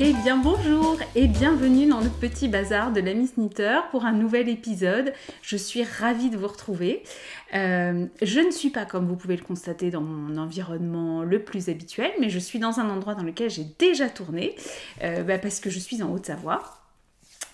Eh bien bonjour et bienvenue dans le petit bazar de l'ami Snitter pour un nouvel épisode. Je suis ravie de vous retrouver. Je ne suis pas, comme vous pouvez le constater, dans mon environnement le plus habituel, mais je suis dans un endroit dans lequel j'ai déjà tourné, parce que je suis en Haute-Savoie.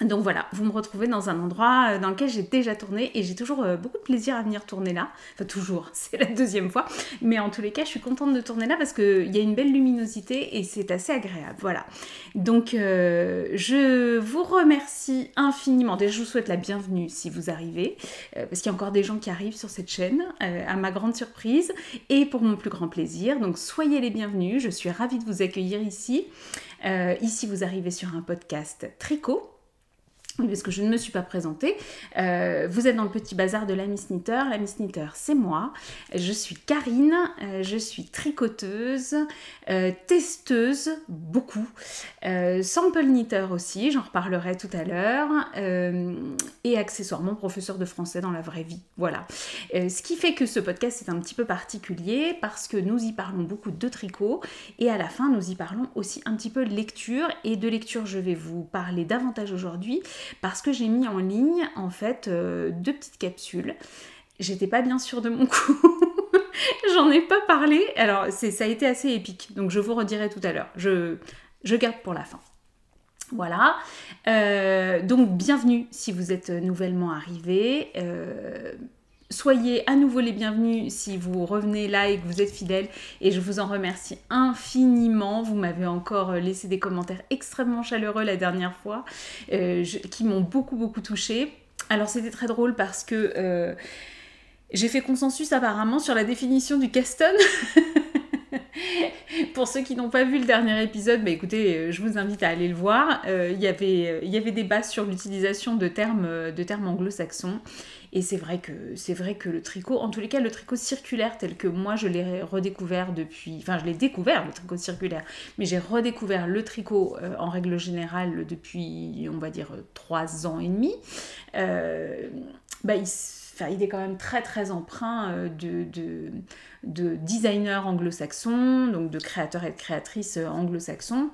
Donc voilà, vous me retrouvez dans un endroit dans lequel j'ai déjà tourné et j'ai toujours beaucoup de plaisir à venir tourner là. Enfin toujours, c'est la deuxième fois. Mais en tous les cas, je suis contente de tourner là parce qu'il y a une belle luminosité et c'est assez agréable. Voilà. Donc je vous remercie infiniment. Déjà, je vous souhaite la bienvenue si vous arrivez. Parce qu'il y a encore des gens qui arrivent sur cette chaîne, à ma grande surprise et pour mon plus grand plaisir. Donc soyez les bienvenus, je suis ravie de vous accueillir ici. Ici, vous arrivez sur un podcast tricot. Parce que je ne me suis pas présentée. Vous êtes dans le petit bazar de l'ami Snitter. L'ami Snitter, c'est moi. Je suis Karine. Je suis tricoteuse, testeuse, beaucoup. Sample knitter aussi, j'en reparlerai tout à l'heure. Et accessoirement professeur de français dans la vraie vie. Voilà. Ce qui fait que ce podcast est un petit peu particulier parce que nous y parlons beaucoup de tricot. Et à la fin, nous y parlons aussi un petit peu de lecture. Et de lecture, je vais vous parler davantage aujourd'hui. Parce que j'ai mis en ligne, en fait, 2 petites capsules. J'étais pas bien sûre de mon coup. J'en ai pas parlé. Alors, ça a été assez épique. Donc, je vous redirai tout à l'heure. Je garde pour la fin. Voilà. Donc, bienvenue si vous êtes nouvellement arrivé. Soyez à nouveau les bienvenus si vous revenez là et que vous êtes fidèles et je vous en remercie infiniment. Vous m'avez encore laissé des commentaires extrêmement chaleureux la dernière fois qui m'ont beaucoup touchée. Alors c'était très drôle parce que j'ai fait consensus apparemment sur la définition du Caston. Pour ceux qui n'ont pas vu le dernier épisode, bah écoutez, je vous invite à aller le voir. Il y avait débat sur l'utilisation de termes anglo-saxons. Et c'est vrai que le tricot, en tous les cas le tricot circulaire tel que moi je l'ai redécouvert depuis, enfin je l'ai découvert le tricot circulaire, mais j'ai redécouvert le tricot en règle générale depuis on va dire 3 ans et demi, il est quand même très empreint de designers anglo-saxons, donc de créateurs et de créatrices anglo-saxons.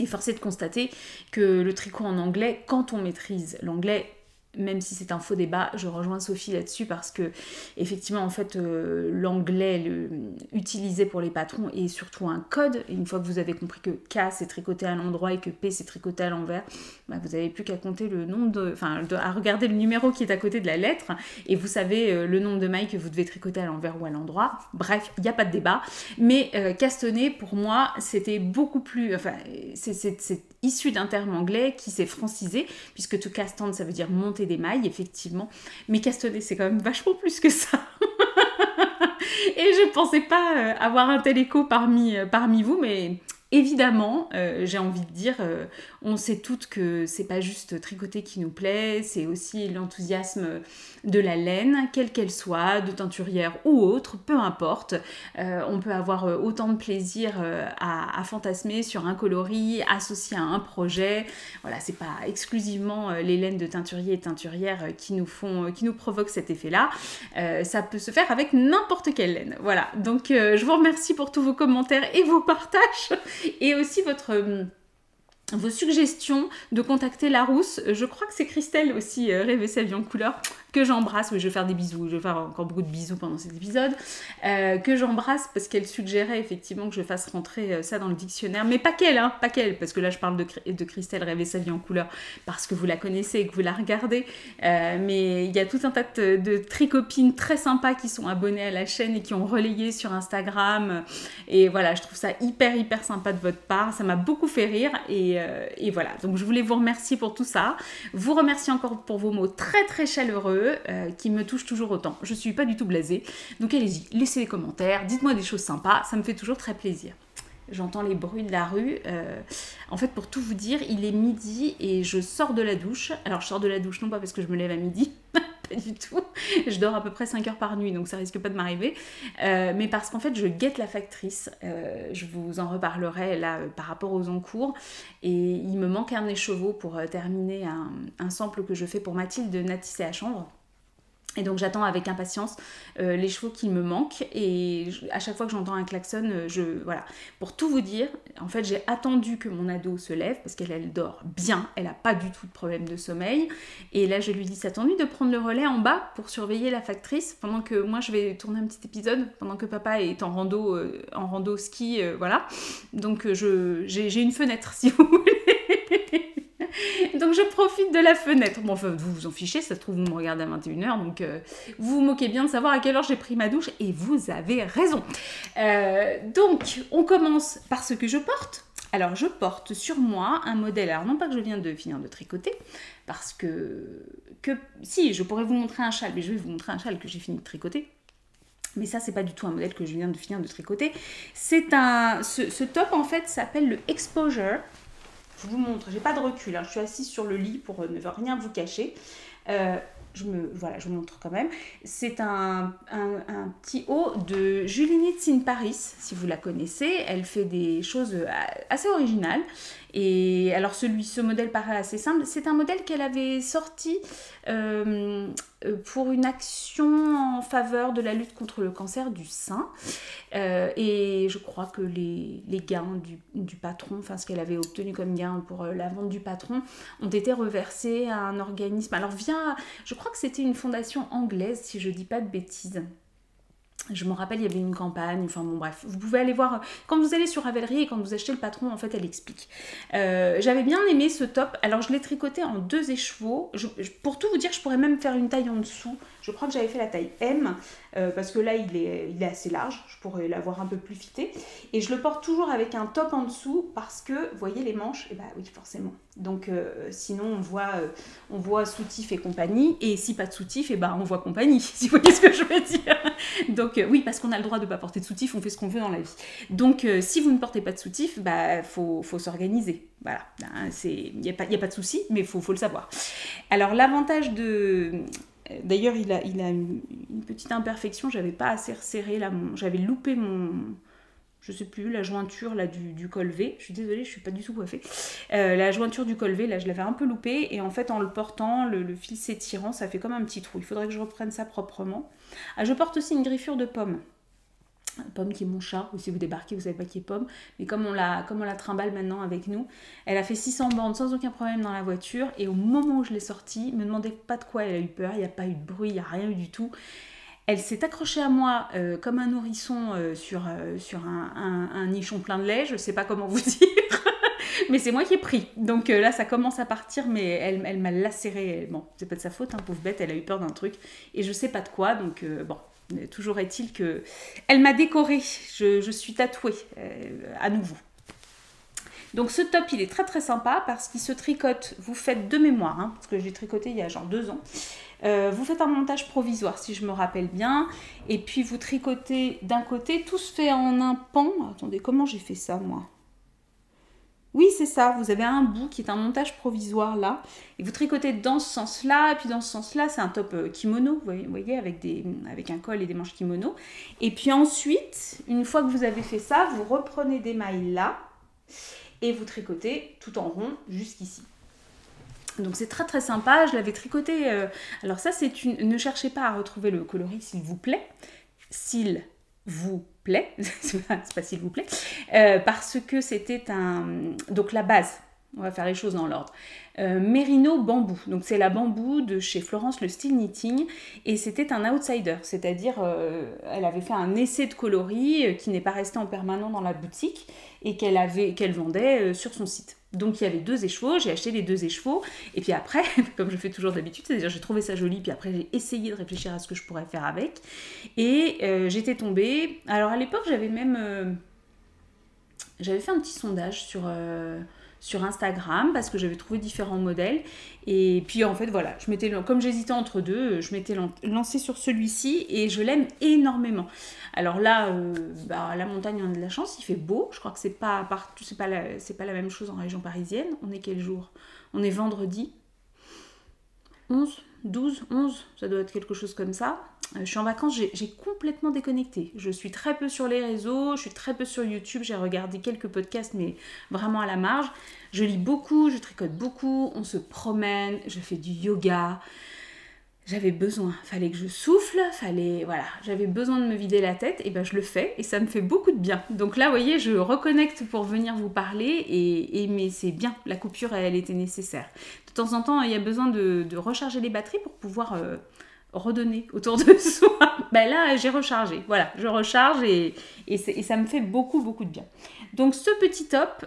Et force est de constater que le tricot en anglais, quand on maîtrise l'anglais, même si c'est un faux débat, je rejoins Sophie là-dessus parce que effectivement en fait l'anglais utilisé pour les patrons est surtout un code. Et une fois que vous avez compris que K c'est tricoté à l'endroit et que P c'est tricoté à l'envers, bah, vous n'avez plus qu'à compter le nombre à regarder le numéro qui est à côté de la lettre et vous savez le nombre de mailles que vous devez tricoter à l'envers ou à l'endroit. Bref, il n'y a pas de débat. Mais castonner pour moi c'était beaucoup plus, c'est issu d'un terme anglais qui s'est francisé puisque to cast on ça veut dire monter des mailles, effectivement, mais castonner c'est quand même vachement plus que ça. Et je pensais pas avoir un tel écho parmi vous, mais évidemment, j'ai envie de dire, on sait toutes que c'est pas juste tricoter qui nous plaît, c'est aussi l'enthousiasme de la laine, quelle qu'elle soit, de teinturière ou autre, peu importe. On peut avoir autant de plaisir à fantasmer sur un coloris associé à un projet. Voilà, c'est pas exclusivement les laines de teinturiers et teinturières qui nous provoquent cet effet-là. Ça peut se faire avec n'importe quelle laine. Voilà, donc je vous remercie pour tous vos commentaires et vos partages et aussi vos suggestions de contacter Larousse. Je crois que c'est Christelle aussi, Rêver sa vie en couleur, que j'embrasse. Oui, je vais faire des bisous, je vais faire encore beaucoup de bisous pendant cet épisode, que j'embrasse parce qu'elle suggérait effectivement que je fasse rentrer ça dans le dictionnaire, mais pas qu'elle, parce que là je parle de Christelle Rêver sa vie en couleur parce que vous la connaissez et que vous la regardez, mais il y a tout un tas de tricopines très sympas qui sont abonnées à la chaîne et qui ont relayé sur Instagram, et voilà, je trouve ça hyper sympa de votre part, ça m'a beaucoup fait rire, et voilà, donc je voulais vous remercier pour tout ça, vous remercier encore pour vos mots très chaleureux, qui me touchent toujours autant. Je suis pas du tout blasée, donc allez-y, laissez des commentaires, dites-moi des choses sympas, ça me fait toujours très plaisir. J'entends les bruits de la rue. En fait, pour tout vous dire, il est midi et je sors de la douche. Alors, je sors de la douche non pas parce que je me lève à midi, pas du tout. Je dors à peu près 5 heures par nuit, donc ça risque pas de m'arriver. Mais parce qu'en fait, je guette la factrice. Je vous en reparlerai là par rapport aux encours. Et il me manque un écheveau pour terminer un sample que je fais pour Mathilde de Natissé à Chanvre. Et donc j'attends avec impatience les chevaux qui me manquent et à chaque fois que j'entends un klaxon, voilà. Pour tout vous dire, en fait j'ai attendu que mon ado se lève parce qu'elle dort bien, elle n'a pas du tout de problème de sommeil. Et là je lui dis, ça t'ennuie de prendre le relais en bas pour surveiller la factrice pendant que moi je vais tourner un petit épisode, pendant que papa est en rando ski, voilà. Donc j'ai une fenêtre si vous voulez. Donc je profite de la fenêtre. Bon, enfin, vous vous en fichez, ça se trouve, vous me regardez à 21h, donc vous vous moquez bien de savoir à quelle heure j'ai pris ma douche, et vous avez raison. Donc, on commence par ce que je porte. Alors, je porte sur moi un modèle, alors non pas que je viens de finir de tricoter, parce que si, je pourrais vous montrer un châle, mais je vais vous montrer un châle que j'ai fini de tricoter. Mais ça, c'est pas du tout un modèle que je viens de finir de tricoter. Ce top, en fait, s'appelle le Exposure. Je vous montre, j'ai pas de recul, hein. Je suis assise sur le lit pour ne rien vous cacher. Je vous montre quand même. C'est un petit haut de Julie Knits in Paris, si vous la connaissez. Elle fait des choses assez originales. Et alors ce modèle paraît assez simple. C'est un modèle qu'elle avait sorti pour une action en faveur de la lutte contre le cancer du sein. Et je crois que les gains du patron, enfin ce qu'elle avait obtenu comme gain pour la vente du patron, ont été reversés à un organisme. Alors je crois que c'était une fondation anglaise, si je dis pas de bêtises. Je me rappelle, il y avait une campagne, enfin bon bref, vous pouvez aller voir, quand vous allez sur Ravelry et quand vous achetez le patron, en fait elle explique. J'avais bien aimé ce top, alors je l'ai tricoté en 2 écheveaux, pour tout vous dire, je pourrais même faire une taille en dessous, je crois que j'avais fait la taille M, parce que là il est assez large, je pourrais l'avoir un peu plus fité, et je le porte toujours avec un top en dessous, parce que, vous voyez les manches, et bah oui forcément, donc sinon on voit soutif et compagnie, et si pas de soutif, et bah on voit compagnie, si vous voyez ce que je veux dire. Donc oui, parce qu'on a le droit de ne pas porter de soutif, on fait ce qu'on veut dans la vie. Donc si vous ne portez pas de soutif, bah faut s'organiser. Voilà, il n'y a pas de souci, mais faut le savoir. Alors l'avantage d'ailleurs, il a une petite imperfection, j'avais pas assez resserré, j'avais loupé je sais plus, la jointure là, du col V. Je suis désolée, je suis pas du tout coiffée. La jointure du col V, là, je l'avais un peu loupée. Et en fait, en le portant, le fil s'étirant, ça fait comme un petit trou. Il faudrait que je reprenne ça proprement. Je porte aussi une griffure de pomme. Pomme qui est mon chat, ou si vous débarquez, vous savez pas qui est Pomme. Mais comme on la trimballe maintenant avec nous, elle a fait 600 bornes sans aucun problème dans la voiture. Et au moment où je l'ai sortie, me demandez pas de quoi elle a eu peur. Il n'y a pas eu de bruit, il n'y a rien eu du tout. Elle s'est accrochée à moi comme un nourrisson sur un nichon plein de lait, je ne sais pas comment vous dire, mais c'est moi qui ai pris. Donc là, ça commence à partir, mais elle m'a lacérée. Bon, c'est pas de sa faute, hein, pauvre bête, elle a eu peur d'un truc, et je sais pas de quoi, donc bon, toujours est-il que elle m'a décorée, je suis tatouée à nouveau. Donc ce top, il est très très sympa parce qu'il se tricote, vous faites de mémoire, hein, parce que je l'ai tricoté il y a genre 2 ans. Vous faites un montage provisoire si je me rappelle bien, et puis vous tricotez d'un côté, tout se fait en un pan. Attendez, comment j'ai fait ça moi? Oui, c'est ça, vous avez un bout qui est un montage provisoire là, et vous tricotez dans ce sens-là, et puis dans ce sens-là, c'est un top kimono, vous voyez, avec un col et des manches kimono. Et puis ensuite, une fois que vous avez fait ça, vous reprenez des mailles là, et vous tricotez tout en rond jusqu'ici. Donc c'est très très sympa, je l'avais tricoté, alors ça c'est ne cherchez pas à retrouver le coloris s'il vous plaît, s'il vous plaît, c'est pas s'il vous plaît, parce que c'était donc la base, on va faire les choses dans l'ordre, Merino bambou, donc c'est la bambou de chez Florence le Style Knitting, et c'était un outsider, c'est-à-dire elle avait fait un essai de coloris qui n'est pas resté en permanent dans la boutique, et qu'elle vendait sur son site. Donc il y avait 2 écheveaux, j'ai acheté les 2 écheveaux, et puis après, comme je fais toujours d'habitude, c'est-à-dire j'ai trouvé ça joli, puis après j'ai essayé de réfléchir à ce que je pourrais faire avec, et j'étais tombée, alors à l'époque j'avais fait un petit sondage sur Instagram, parce que j'avais trouvé différents modèles, et puis en fait voilà, comme j'hésitais entre 2, je m'étais lancée sur celui-ci, et je l'aime énormément. Alors là, la montagne, on a de la chance, il fait beau, je crois que c'est pas la même chose en région parisienne. On est quel jour? On est vendredi 11, 12, 11, ça doit être quelque chose comme ça. Je suis en vacances, j'ai complètement déconnecté. Je suis très peu sur les réseaux, je suis très peu sur YouTube, j'ai regardé quelques podcasts, mais vraiment à la marge. Je lis beaucoup, je tricote beaucoup, on se promène, je fais du yoga. j'avais besoin, fallait que je souffle, voilà, j'avais besoin de me vider la tête, et ben je le fais, et ça me fait beaucoup de bien. Donc là, vous voyez, je reconnecte pour venir vous parler, mais c'est bien, la coupure, elle était nécessaire. De temps en temps, il y a besoin de recharger les batteries pour pouvoir redonner autour de soi. Ben là, j'ai rechargé, voilà, je recharge, et ça me fait beaucoup, beaucoup de bien. Donc ce petit top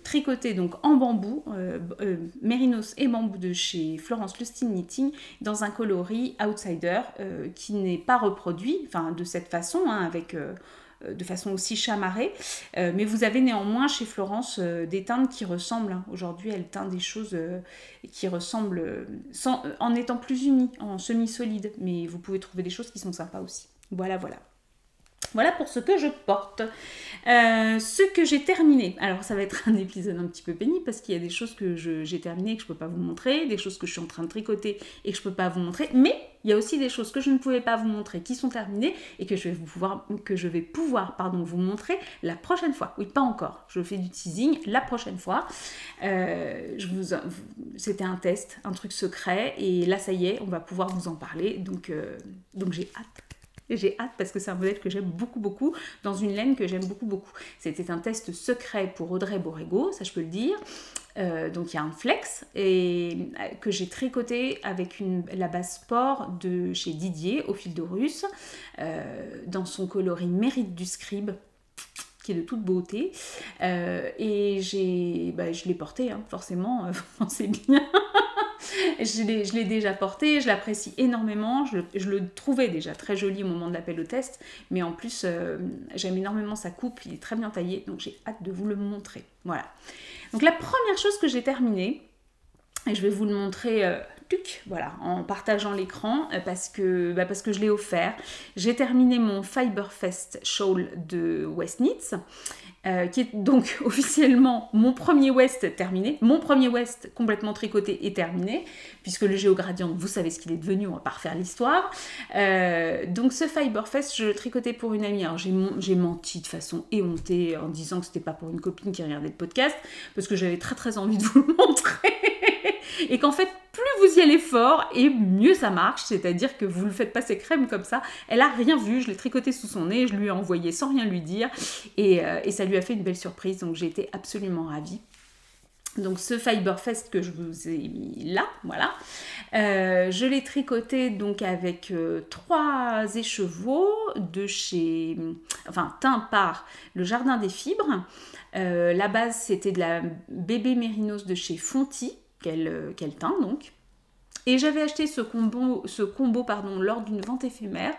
tricoté donc en bambou, mérinos et bambou de chez Florence Lustin Knitting, dans un coloris Outsider qui n'est pas reproduit, enfin de cette façon, hein, avec de façon aussi chamarrée, mais vous avez néanmoins chez Florence des teintes qui ressemblent, hein. Aujourd'hui elle teint des choses qui ressemblent en étant plus unies, en semi-solide, mais vous pouvez trouver des choses qui sont sympas aussi. Voilà, voilà. Voilà pour ce que je porte. Ce que j'ai terminé. Alors ça va être un épisode un petit peu pénible parce qu'il y a des choses que j'ai terminées et que je ne peux pas vous montrer, des choses que je suis en train de tricoter et que je ne peux pas vous montrer, mais il y a aussi des choses que je ne pouvais pas vous montrer qui sont terminées et que je vais pouvoir vous montrer la prochaine fois. Oui, pas encore. Je fais du teasing la prochaine fois. C'était un test, un truc secret et là ça y est, on va pouvoir vous en parler. Donc j'ai hâte. Et j'ai hâte parce que c'est un modèle que j'aime beaucoup, beaucoup, dans une laine que j'aime beaucoup, beaucoup. C'était un test secret pour Audrey Borrego, ça je peux le dire. Donc il y a un flex et que j'ai tricoté avec la base sport de chez Didier au fil de russe, dans son coloris Mérite du Scribe, qui est de toute beauté. Et je l'ai porté, hein, forcément, c'est bien. Je l'ai déjà porté, je l'apprécie énormément, je le trouvais déjà très joli au moment de l'appel au test, mais en plus j'aime énormément sa coupe, il est très bien taillé, donc j'ai hâte de vous le montrer. Voilà. Donc la première chose que j'ai terminée, et je vais vous le montrer voilà, en partageant l'écran parce que je l'ai offert. J'ai terminé mon Fiberfest Shawl de West Knits, qui est donc officiellement mon premier West terminé. Mon premier West complètement tricoté est terminé, puisque le Géogradient, vous savez ce qu'il est devenu, on va pas refaire l'histoire. Donc ce Fiberfest, je le tricotais pour une amie. Alors j'ai menti de façon éhontée en disant que c'était pas pour une copine qui regardait le podcast, parce que j'avais très très envie de vous le montrer. Et qu'en fait, plus vous y allez fort, et mieux ça marche, c'est-à-dire que vous le faites passer crème comme ça. Elle a rien vu, je l'ai tricoté sous son nez, je lui ai envoyé sans rien lui dire, et ça lui a fait une belle surprise, donc j'ai été absolument ravie. Donc ce Fiberfest que je vous ai mis là, voilà, je l'ai tricoté donc avec 3 écheveaux de chez, teints par le Jardin des Fibres. La base c'était de la bébé mérinos de chez Fonty, qu'elle teint donc. Et j'avais acheté ce combo lors d'une vente éphémère.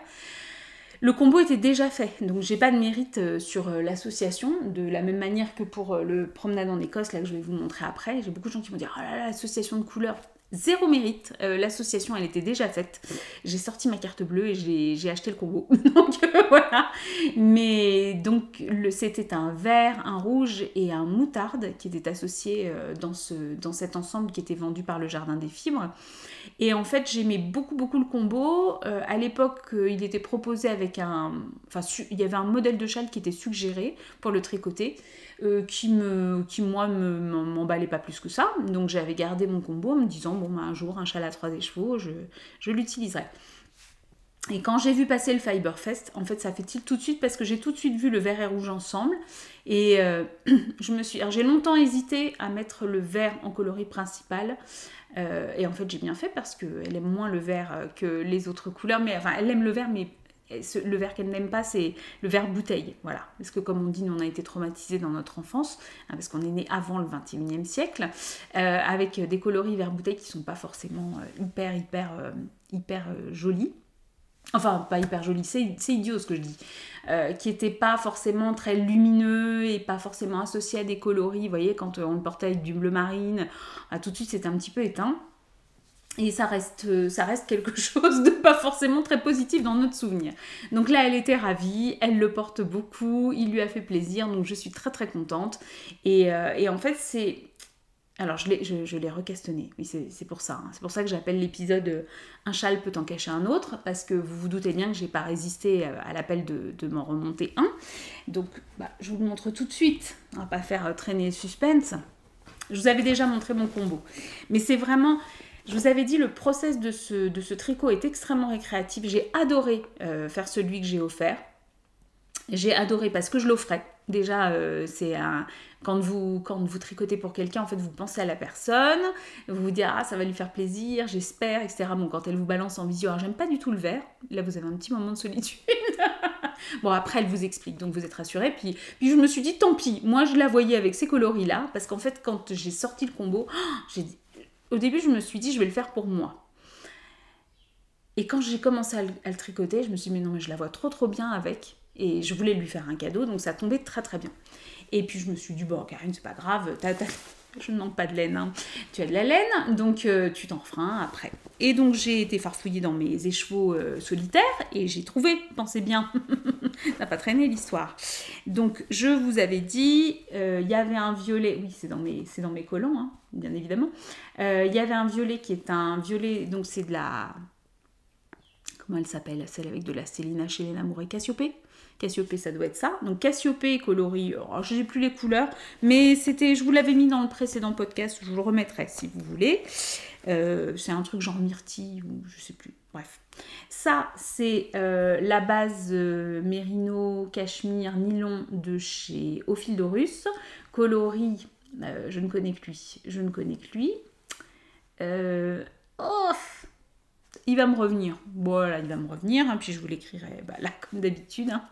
Le combo était déjà fait, donc j'ai pas de mérite sur l'association, de la même manière que pour le promenade en Écosse, là que je vais vous montrer après. J'ai beaucoup de gens qui vont dire « Oh là là, l'association de couleurs !» Zéro mérite, l'association elle était déjà faite. J'ai sorti ma carte bleue et j'ai acheté le combo. Donc voilà. Mais donc c'était un vert, un rouge et un moutarde qui étaient associés dans cet ensemble qui était vendu par le Jardin des Fibres. Et en fait j'aimais beaucoup beaucoup le combo. À l'époque il était proposé avec il y avait un modèle de châle qui était suggéré pour le tricoter. Qui moi m'emballait pas plus que ça, donc j'avais gardé mon combo en me disant un jour un châle à 3 écheveaux je l'utiliserai. Et quand j'ai vu passer le Fiberfest, en fait ça fait tilt tout de suite parce que j'ai tout de suite vu le vert et rouge ensemble et j'ai longtemps hésité à mettre le vert en coloris principal. Et en fait j'ai bien fait parce qu'elle aime moins le vert que les autres couleurs, mais elle aime le vert mais le vert qu'elle n'aime pas, c'est le vert bouteille, voilà. Parce que comme on dit, nous on a été traumatisés dans notre enfance, hein, parce qu'on est né avant le 21e siècle, avec des coloris vert bouteille qui sont pas forcément hyper jolis. Enfin, pas hyper jolis, c'est idiot ce que je dis. Qui n'étaient pas forcément très lumineux et pas forcément associés à des coloris. Vous voyez, quand on le portait avec du bleu marine, tout de suite c'était un petit peu éteint. Et ça reste quelque chose de pas forcément très positif dans notre souvenir. Donc là, elle était ravie, elle le porte beaucoup, il lui a fait plaisir, donc je suis très très contente. Et en fait, c'est... Alors, je l'ai recastanné, oui, c'est pour ça. Hein. C'est pour ça que j'appelle l'épisode « Un châle peut en cacher un autre », parce que vous vous doutez bien que j'ai pas résisté à l'appel de m'en remonter un. Donc, je vous le montre tout de suite, on va pas faire traîner le suspense. Je vous avais déjà montré mon combo. Mais c'est vraiment... Je vous avais dit, le process de ce tricot est extrêmement récréatif. J'ai adoré faire celui que j'ai offert. J'ai adoré parce que je l'offrais. Déjà, quand vous tricotez pour quelqu'un, en fait, vous pensez à la personne, vous vous dites, ah, ça va lui faire plaisir, j'espère, etc. Bon, quand elle vous balance en visio, alors j'aime pas du tout le vert. Là, vous avez un petit moment de solitude. Bon, après, elle vous explique, donc vous êtes rassurés. Puis je me suis dit, tant pis, moi, je la voyais avec ces coloris-là, parce qu'en fait, quand j'ai sorti le combo, au début, je me suis dit, je vais le faire pour moi. Et quand j'ai commencé à le tricoter, je me suis dit, mais non, mais je la vois trop bien avec. Et je voulais lui faire un cadeau, donc ça tombait très bien. Et puis je me suis dit, bon, Karine, c'est pas grave, je ne manque pas de laine, hein. Tu as de la laine, donc tu t'en referas un après. Et donc j'ai été farfouiller dans mes écheveaux solitaires, et j'ai trouvé, pensez bien, ça n'a pas traîné l'histoire. Donc je vous avais dit, il y avait un violet, oui, c'est dans mes collants, hein, bien évidemment. Il y avait un violet qui est un violet, donc c'est de la... Comment elle s'appelle? Celle avec de la Stélina chez Léna Mouret, Cassiopée. Cassiopée, ça doit être ça. Donc Cassiopée coloris, je n'ai plus les couleurs, mais je vous l'avais mis dans le précédent podcast, je vous le remettrai si vous voulez. C'est un truc genre myrtille ou je sais plus. Bref. Ça, c'est la base mérino, cachemire, nylon de chez Ophildorus. Coloris, je ne connais que lui. Il va me revenir. Voilà, il va me revenir. Hein, puis je vous l'écrirai là, comme d'habitude. Hein.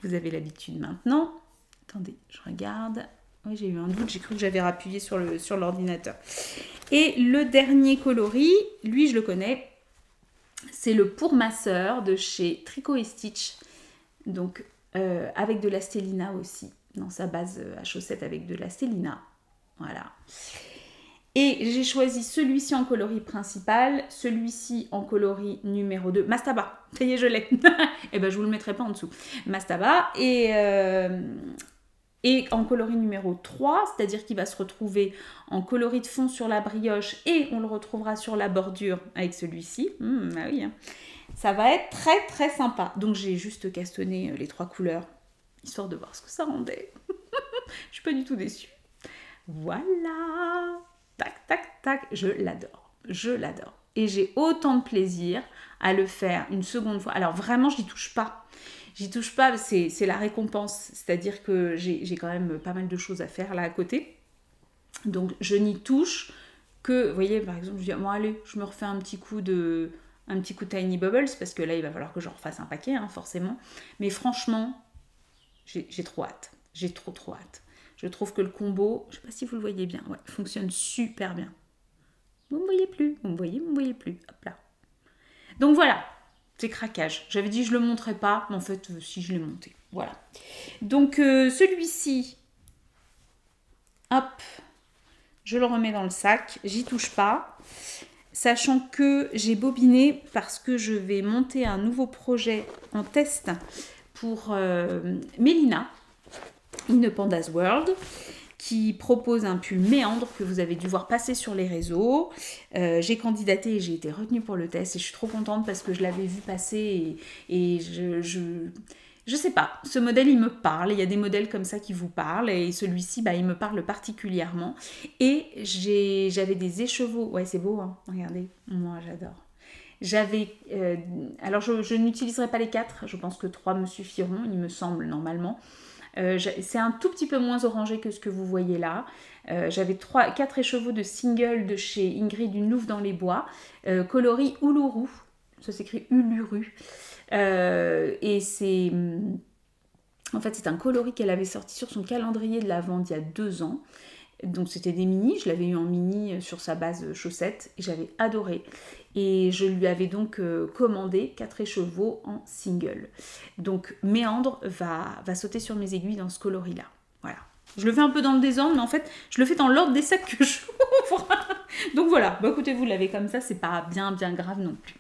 Vous avez l'habitude maintenant. Attendez, je regarde. Oui, j'ai eu un doute. J'ai cru que j'avais appuyé sur l'ordinateur. Et le dernier coloris, lui, je le connais. C'est le Pour ma sœur de chez Tricot et Stitch. Donc, avec de la Stélina aussi. Dans sa base à chaussettes avec de la Stélina. Voilà. Et j'ai choisi celui-ci en coloris principal, celui-ci en coloris numéro 2, Mastaba, ça y est, je l'ai. Et ben je vous le mettrai pas en dessous. Mastaba, et en coloris numéro 3, c'est-à-dire qu'il va se retrouver en coloris de fond sur la brioche et on le retrouvera sur la bordure avec celui-ci. Ah oui, hein. Ça va être très sympa. Donc j'ai juste castonné les 3 couleurs, histoire de voir ce que ça rendait. Je suis pas du tout déçue. Voilà. Tac, je l'adore. Et j'ai autant de plaisir à le faire une seconde fois. Alors vraiment, j'y touche pas, c'est la récompense. C'est-à-dire que j'ai quand même pas mal de choses à faire là à côté. Donc je n'y touche que, vous voyez, par exemple, je dis, bon allez, je me refais un petit coup de Tiny Bubbles, parce que là, il va falloir que j'en refasse un paquet, hein, forcément. Mais franchement, j'ai trop hâte. J'ai trop hâte. Je trouve que le combo, je ne sais pas si vous le voyez bien, ouais, fonctionne super bien. Vous ne me voyez plus, vous me voyez plus. Hop là. Donc voilà, c'est craquage. J'avais dit que je ne le montrais pas, mais en fait, si je l'ai monté. Voilà. Donc celui-ci, hop, je le remets dans le sac, j'y touche pas. Sachant que j'ai bobiné parce que je vais monter un nouveau projet en test pour Mélina. In Panda's World, qui propose un pull méandre que vous avez dû voir passer sur les réseaux. J'ai candidaté et j'ai été retenue pour le test et je suis trop contente parce que je l'avais vu passer et je sais pas, ce modèle il me parle, il y a des modèles comme ça qui vous parlent et celui-ci il me parle particulièrement et j'avais des écheveaux, ouais c'est beau hein, regardez, moi j'adore. Alors je n'utiliserai pas les 4, je pense que 3 me suffiront, il me semble normalement. C'est un tout petit peu moins orangé que ce que vous voyez là. J'avais 4 écheveaux de single de chez Ingrid, une louve dans les bois, coloris Uluru, ça s'écrit Uluru. Et c'est en fait c'est un coloris qu'elle avait sorti sur son calendrier de la vente il y a 2 ans. Donc c'était des mini, je l'avais eu en mini sur sa base chaussette et j'avais adoré. Et je lui avais donc commandé 4 écheveaux en single. Donc Méandre va sauter sur mes aiguilles dans ce coloris-là. Voilà. Je le fais un peu dans le désordre, mais en fait, je le fais dans l'ordre des sacs que j'ouvre. Donc voilà, écoutez, vous l'avez comme ça, c'est pas bien grave non plus.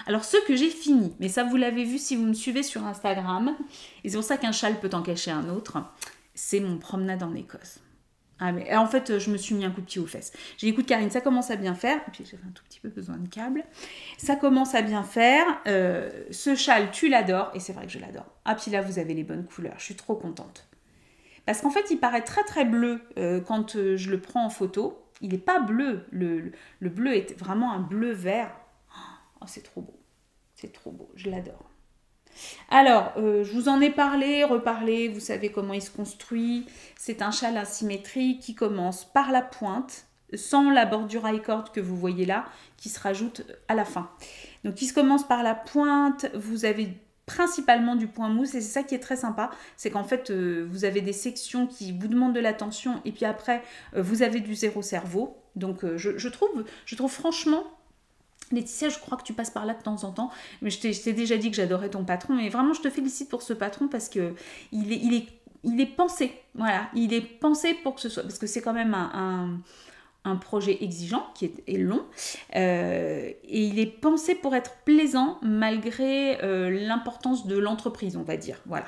Alors ceux que j'ai finis, mais ça vous l'avez vu si vous me suivez sur Instagram, et c'est pour ça qu'un châle peut en cacher un autre, c'est mon promenade en Écosse. Ah mais en fait, je me suis mis un coup de pied aux fesses. J'ai dit, écoute Karine, ça commence à bien faire. Et puis j'avais un tout petit peu besoin de câble. Ça commence à bien faire. Ce châle, tu l'adores. Et c'est vrai que je l'adore. Ah puis là, vous avez les bonnes couleurs. Je suis trop contente. Parce qu'en fait, il paraît très bleu quand je le prends en photo. il n'est pas bleu. Le bleu est vraiment un bleu vert. Oh, c'est trop beau. C'est trop beau. Je l'adore. Alors, je vous en ai parlé, reparlé. Vous savez comment il se construit. C'est un châle asymétrique qui commence par la pointe, sans la bordure high cord que vous voyez là, qui se rajoute à la fin. Donc, il se commence par la pointe. Vous avez principalement du point mousse et c'est ça qui est très sympa, c'est qu'en fait vous avez des sections qui vous demandent de l'attention et puis après vous avez du zéro cerveau. Donc je trouve franchement, Laetitia, je crois que tu passes par là de temps en temps, mais je t'ai déjà dit que j'adorais ton patron et vraiment je te félicite pour ce patron parce que il est pensé, voilà, il est pensé pour que ce soit, parce que c'est quand même un projet exigeant qui est long et il est pensé pour être plaisant malgré l'importance de l'entreprise, on va dire. Voilà.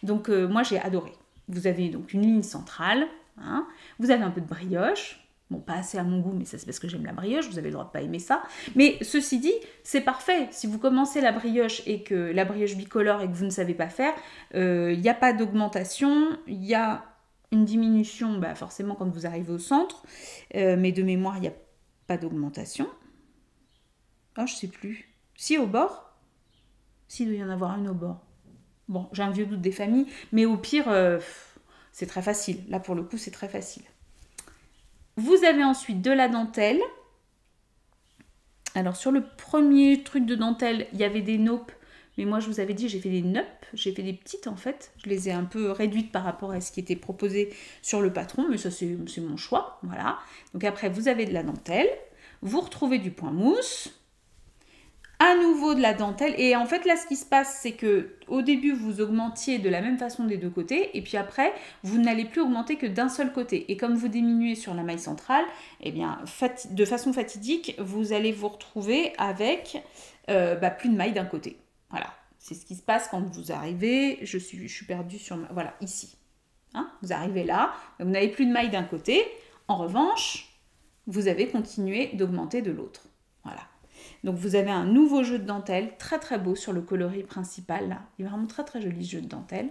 Donc moi j'ai adoré. Vous avez donc une ligne centrale, hein, vous avez un peu de brioche. Bon, pas assez à mon goût, mais ça c'est parce que j'aime la brioche, vous avez le droit de pas aimer ça. Mais ceci dit, c'est parfait. Si vous commencez la brioche et que la brioche bicolore et que vous ne savez pas faire, il n'y a pas d'augmentation, il y a une diminution, bah forcément quand vous arrivez au centre, mais de mémoire, il n'y a pas d'augmentation. Ah, je sais plus. Si, au bord. Si, il doit y en avoir une au bord. Bon, j'ai un vieux doute des familles, mais au pire, c'est très facile. Là, pour le coup, c'est très facile. Vous avez ensuite de la dentelle. Alors, sur le premier truc de dentelle, il y avait des naupes. Mais moi, je vous avais dit, j'ai fait des naupes, j'ai fait des petites en fait. Je les ai un peu réduites par rapport à ce qui était proposé sur le patron, mais ça, c'est mon choix. Voilà. Donc après, vous avez de la dentelle. Vous retrouvez du point mousse. À nouveau de la dentelle. Et en fait, là, ce qui se passe, c'est que au début, vous augmentiez de la même façon des deux côtés. Et puis après, vous n'allez plus augmenter que d'un seul côté. Et comme vous diminuez sur la maille centrale, eh bien, de façon fatidique, vous allez vous retrouver avec plus de maille d'un côté. Voilà, c'est ce qui se passe quand vous arrivez, je suis perdue sur voilà, ici. Hein, vous arrivez là, vous n'avez plus de maille d'un côté. En revanche, vous avez continué d'augmenter de l'autre. Voilà. Donc vous avez un nouveau jeu de dentelle, très très beau sur le coloris principal. Là. Il est vraiment très très joli ce jeu de dentelle.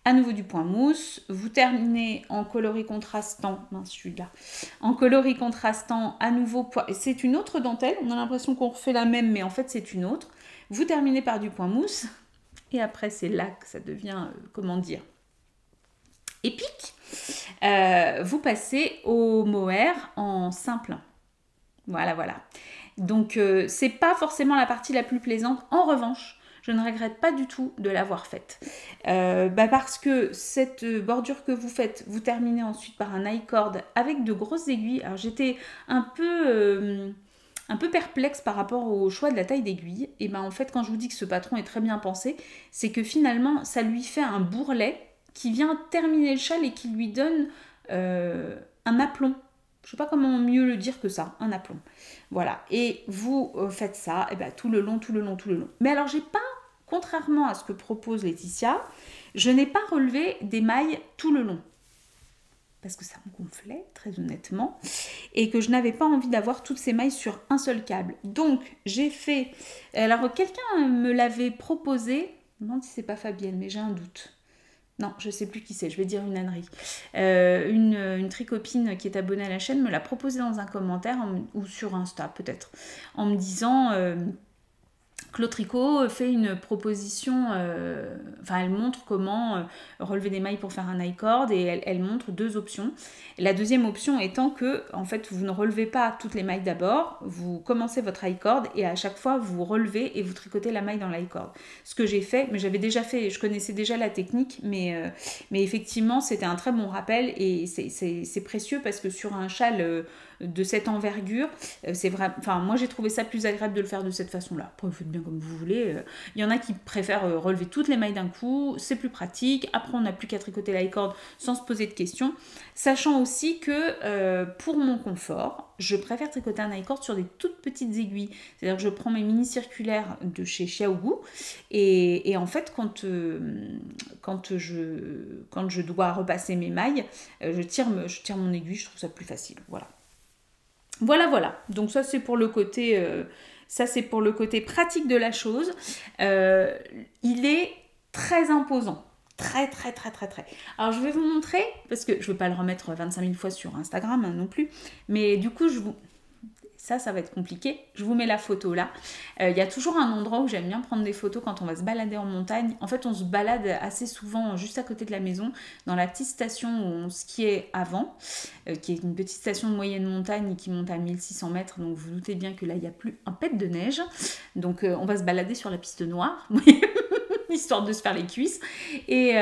À nouveau du point mousse. Vous terminez en coloris contrastant. Mince, je suis là. En coloris contrastant, à nouveau, c'est une autre dentelle. On a l'impression qu'on refait la même, mais en fait c'est une autre. Vous terminez par du point mousse, et après c'est là que ça devient, comment dire, épique. Vous passez au mohair en simple. Voilà, voilà. Donc c'est pas forcément la partie la plus plaisante. En revanche, je ne regrette pas du tout de l'avoir faite. Parce que cette bordure que vous faites, vous terminez ensuite par un high cord avec de grosses aiguilles. Alors j'étais un peu perplexe par rapport au choix de la taille d'aiguille. Et ben en fait, quand je vous dis que ce patron est très bien pensé, c'est que finalement, ça lui fait un bourrelet qui vient terminer le châle et qui lui donne un aplomb. Je ne sais pas comment mieux le dire que ça, un aplomb. Voilà, et vous faites ça et ben, tout le long. Mais alors, j'ai pas, contrairement à ce que propose Laetitia, je n'ai pas relevé des mailles tout le long. Parce que ça me gonflait, très honnêtement, et que je n'avais pas envie d'avoir toutes ces mailles sur un seul câble. Donc, j'ai fait... Alors, quelqu'un me l'avait proposé, je me demande si c'est pas Fabienne, mais j'ai un doute. Non, je ne sais plus qui c'est, je vais dire une ânerie. Une tricopine qui est abonnée à la chaîne me l'a proposé dans un commentaire, ou sur Insta peut-être, en me disant... Claude Tricot fait une proposition, elle montre comment relever des mailles pour faire un high cord et elle montre deux options. La deuxième option étant que, en fait, vous ne relevez pas toutes les mailles d'abord, vous commencez votre high cord et à chaque fois vous relevez et vous tricotez la maille dans l'high cord. Ce que j'ai fait, mais j'avais déjà fait, je connaissais déjà la technique, mais effectivement c'était un très bon rappel et c'est précieux parce que sur un châle de cette envergure, c'est vrai. Enfin, moi j'ai trouvé ça plus agréable de le faire de cette façon-là. Après, vous faites bien comme vous voulez. Il y en a qui préfèrent relever toutes les mailles d'un coup, c'est plus pratique. Après, on n'a plus qu'à tricoter la high cord sans se poser de questions. Sachant aussi que pour mon confort, je préfère tricoter un high cord sur des toutes petites aiguilles. C'est-à-dire que je prends mes mini circulaires de chez Xiaogu et en fait, quand je dois repasser mes mailles, je tire mon aiguille, je trouve ça plus facile. Voilà. Voilà. Donc ça c'est pour le côté, pratique de la chose. Il est très imposant. Très, très, très, très, très. Alors, je vais vous montrer, parce que je ne veux pas le remettre 25 000 fois sur Instagram non plus, mais du coup, ça va être compliqué. Je vous mets la photo là. Il y a toujours un endroit où j'aime bien prendre des photos quand on va se balader en montagne. En fait, on se balade assez souvent juste à côté de la maison, dans la petite station où on skiait avant, qui est une petite station de moyenne montagne qui monte à 1600 mètres. Donc, vous doutez bien que là, il n'y a plus un pet de neige. Donc, on va se balader sur la piste noire. Histoire de se faire les cuisses. Et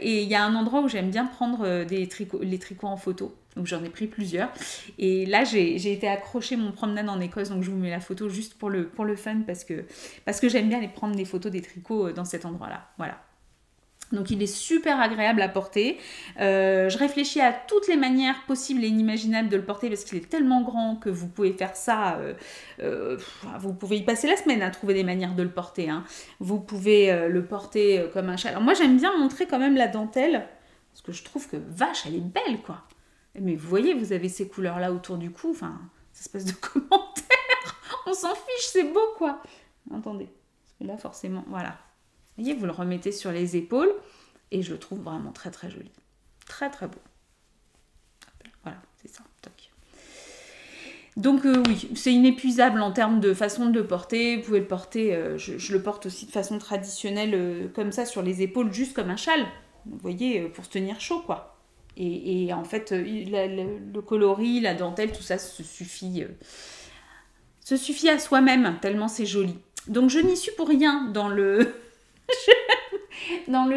il y a un endroit où j'aime bien prendre les tricots en photo. Donc j'en ai pris plusieurs. Et là, j'ai été accrocher mon promenade en Écosse, donc je vous mets la photo juste pour le fun, parce que j'aime bien prendre des photos des tricots dans cet endroit-là. Voilà. Donc il est super agréable à porter. Je réfléchis à toutes les manières possibles et inimaginables de le porter, parce qu'il est tellement grand que vous pouvez faire ça. Vous pouvez y passer la semaine à trouver des manières de le porter. Hein. Vous pouvez le porter comme un châle. Alors moi j'aime bien montrer quand même la dentelle, parce que je trouve que vache, elle est belle quoi. Mais vous voyez, vous avez ces couleurs-là autour du cou, enfin, cette espèce de commentaire, on s'en fiche, c'est beau, quoi. Attendez, parce que là, forcément, voilà. Vous voyez, vous le remettez sur les épaules, et je le trouve vraiment très, très joli. Très, très beau. Voilà, c'est ça, toc. Donc oui, c'est inépuisable en termes de façon de le porter. Vous pouvez le porter, je le porte aussi de façon traditionnelle, comme ça, sur les épaules, juste comme un châle. Vous voyez, pour se tenir chaud, quoi. Et en fait, le coloris, la dentelle, tout ça se suffit à soi-même, tellement c'est joli. Donc je n'y suis pour rien dans le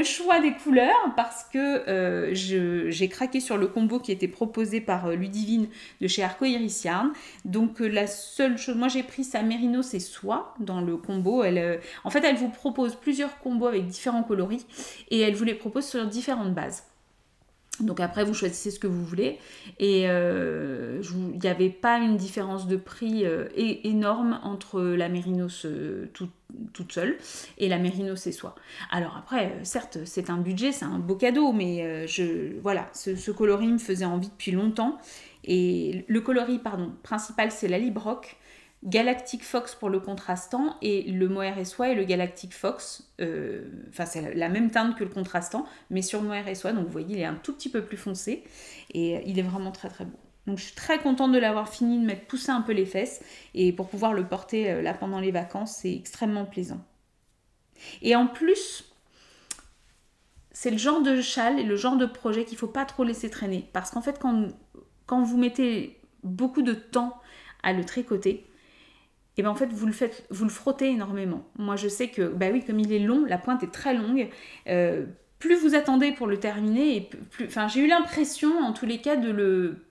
choix des couleurs, parce que j'ai craqué sur le combo qui était proposé par Ludivine de chez Arcoiris Yarn. Donc la seule chose, moi j'ai pris sa Mérinos et soie dans le combo. En fait, elle vous propose plusieurs combos avec différents coloris, et elle vous les propose sur différentes bases. Donc après, vous choisissez ce que vous voulez. Et il n'y avait pas une différence de prix énorme entre la Mérinos toute seule et la Mérinos et soie. Alors après, certes, c'est un budget, c'est un beau cadeau, mais voilà, ce coloris me faisait envie depuis longtemps. Et le coloris, principal, c'est la Librock. Galactic Fox pour le contrastant, et le Mohair et soie et le Galactic Fox, c'est la même teinte que le contrastant, mais sur Mohair et soie, donc vous voyez, il est un tout petit peu plus foncé, et il est vraiment très très beau. Donc je suis très contente de l'avoir fini, de m'être poussé un peu les fesses, et pour pouvoir le porter là pendant les vacances, c'est extrêmement plaisant. Et en plus, c'est le genre de châle et le genre de projet qu'il ne faut pas trop laisser traîner, parce qu'en fait, quand vous mettez beaucoup de temps à le tricoter, et bien en fait, vous le frottez énormément. Moi, je sais que, bah oui, comme il est long, la pointe est très longue, plus vous attendez pour le terminer, et plus, enfin, j'ai eu l'impression, en tous les cas,